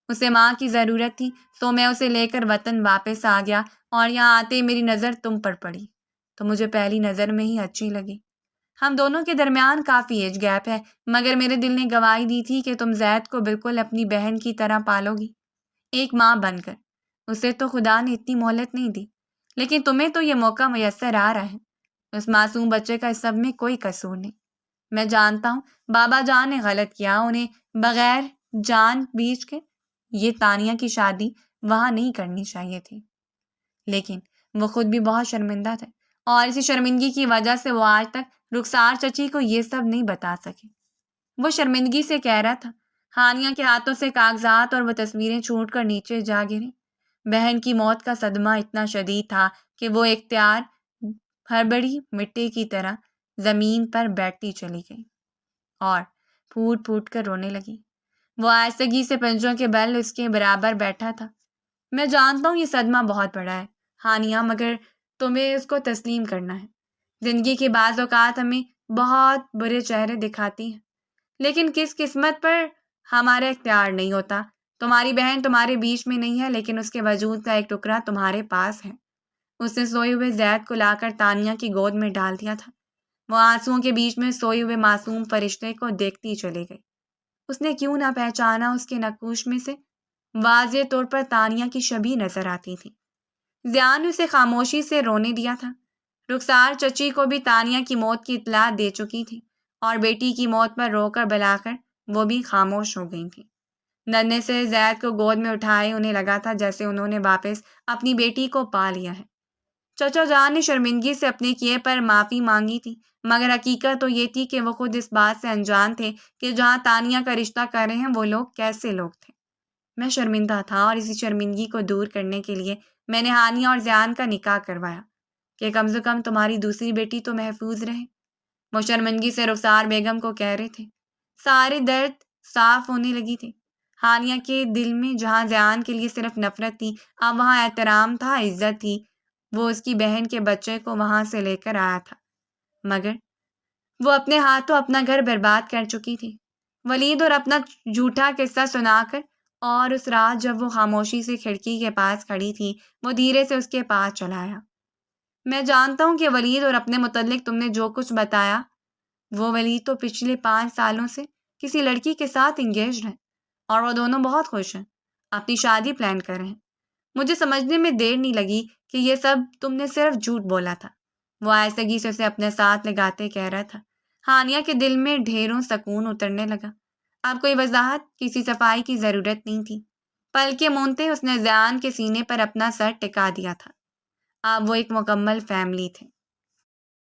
اسے ماں کی ضرورت تھی تو میں اسے لے کر وطن واپس آ گیا اور یہاں آتے میری نظر تم پر پڑی تو مجھے پہلی نظر میں ہی اچھی لگی۔ ہم دونوں کے درمیان کافی ایج گیپ ہے، مگر میرے دل نے گواہی دی تھی کہ تم زید کو بالکل اپنی بہن کی طرح پالو گی، ایک ماں بن کر۔ اسے تو خدا نے اتنی مہلت نہیں دی، لیکن تمہیں تو یہ موقع میسر آ رہا ہے۔ اس معصوم بچے کا اس سب میں کوئی قصور نہیں۔ میں جانتا ہوں بابا جان نے غلط کیا، انہیں بغیر جان بیچ کے یہ تانیہ کی شادی وہاں نہیں کرنی چاہیے تھی، لیکن وہ خود بھی بہت شرمندہ تھے اور اسی شرمندگی کی وجہ سے وہ آج تک رخسار چچی کو یہ سب نہیں بتا سکے۔ وہ شرمندگی سے کہہ رہا تھا۔ ہانیہ کے ہاتھوں سے کاغذات اور وہ تصویریں چھوٹ کر نیچے جا گریں۔ بہن کی موت کا صدمہ اتنا شدید تھا کہ وہ اختیار ہڑبڑی مٹی کی طرح زمین پر بیٹھتی چلی گئی اور پھوٹ پھوٹ کر رونے لگی۔ وہ آہستگی سے پنجوں کے بل اس کے برابر بیٹھا تھا۔ میں جانتا ہوں یہ صدمہ بہت بڑا ہے ہانیہ، مگر تمہیں اس کو تسلیم کرنا ہے۔ زندگی کے بعض اوقات ہمیں بہت برے چہرے دکھاتی ہیں، لیکن کس قسمت پر ہمارا اختیار نہیں ہوتا۔ تمہاری بہن تمہارے بیچ میں نہیں ہے، لیکن اس کے وجود کا ایک ٹکڑا تمہارے پاس ہے۔ اس نے سوئے ہوئے زید کو لا کر تانیہ کی گود میں ڈال دیا تھا۔ وہ آنسوؤں کے بیچ میں سوئے ہوئے معصوم فرشتے کو دیکھتی چلی گئی۔ اس نے کیوں نہ پہچانا، اس کے نقوش میں سے واضح طور پر تانیہ کی شبیہ نظر آتی تھی۔ زیان نے اسے خاموشی سے رونے دیا تھا۔ رخسار چچی کو بھی تانیہ کی موت کی اطلاع دے چکی تھی، اور بیٹی کی موت پر رو کر بلا کر وہ بھی خاموش ہو گئی تھی۔ ننھے سے زید کو گود میں اٹھائے انہیں لگا تھا جیسے انہوں نے واپس اپنی بیٹی کو پا لیا ہے۔ چچا جان نے شرمندگی سے اپنے کیے پر معافی مانگی تھی، مگر حقیقت تو یہ تھی کہ وہ خود اس بات سے انجان تھے کہ جہاں تانیہ کا رشتہ کر رہے ہیں وہ لوگ کیسے لوگ تھے۔ میں شرمندہ تھا، اور اسی شرمندگی کو دور کرنے کے لیے میں نے ہانیہ اور زیان کا نکاح کروایا کہ کم سے کم تمہاری دوسری بیٹی تو محفوظ رہے۔ وہ شرمندگی سے رخسار بیگم کو کہہ رہے تھے۔ سارے درد صاف ہونے لگی تھی۔ ہانیہ کے دل میں جہاں زیان کے لیے صرف نفرت تھی، اب وہاں احترام تھا، عزت تھی۔ وہ اس کی بہن کے بچے کو وہاں سے لے کر آیا تھا، مگر وہ اپنے ہاتھوں اپنا گھر برباد کر چکی تھی۔ ولید اور اپنا جھوٹا قصہ سنا کر، اور اس رات جب وہ خاموشی سے کھڑکی کے پاس کھڑی تھی، وہ دھیرے سے اس کے پاس چلا آیا۔ میں جانتا ہوں کہ ولید اور اپنے متعلق تم نے جو کچھ بتایا، وہ ولید تو پچھلے 5 سالوں سے کسی لڑکی کے ساتھ انگیجڈ ہیں، اور وہ دونوں بہت خوش ہیں، اپنی شادی پلان کر رہے ہیں۔ مجھے سمجھنے میں دیر نہیں لگی کہ یہ سب تم نے صرف جھوٹ بولا تھا۔ وہ آہستگی سے اسے اپنے ساتھ لگاتے کہہ رہا تھا۔ ہانیہ کے دل میں ڈھیروں سکون اترنے لگا۔ اب کوئی وضاحت، کسی صفائی کی ضرورت نہیں تھی۔ پلکیں مونتے اس نے زیان کے سینے پر اپنا سر ٹکا دیا تھا۔ اب وہ ایک مکمل فیملی تھے۔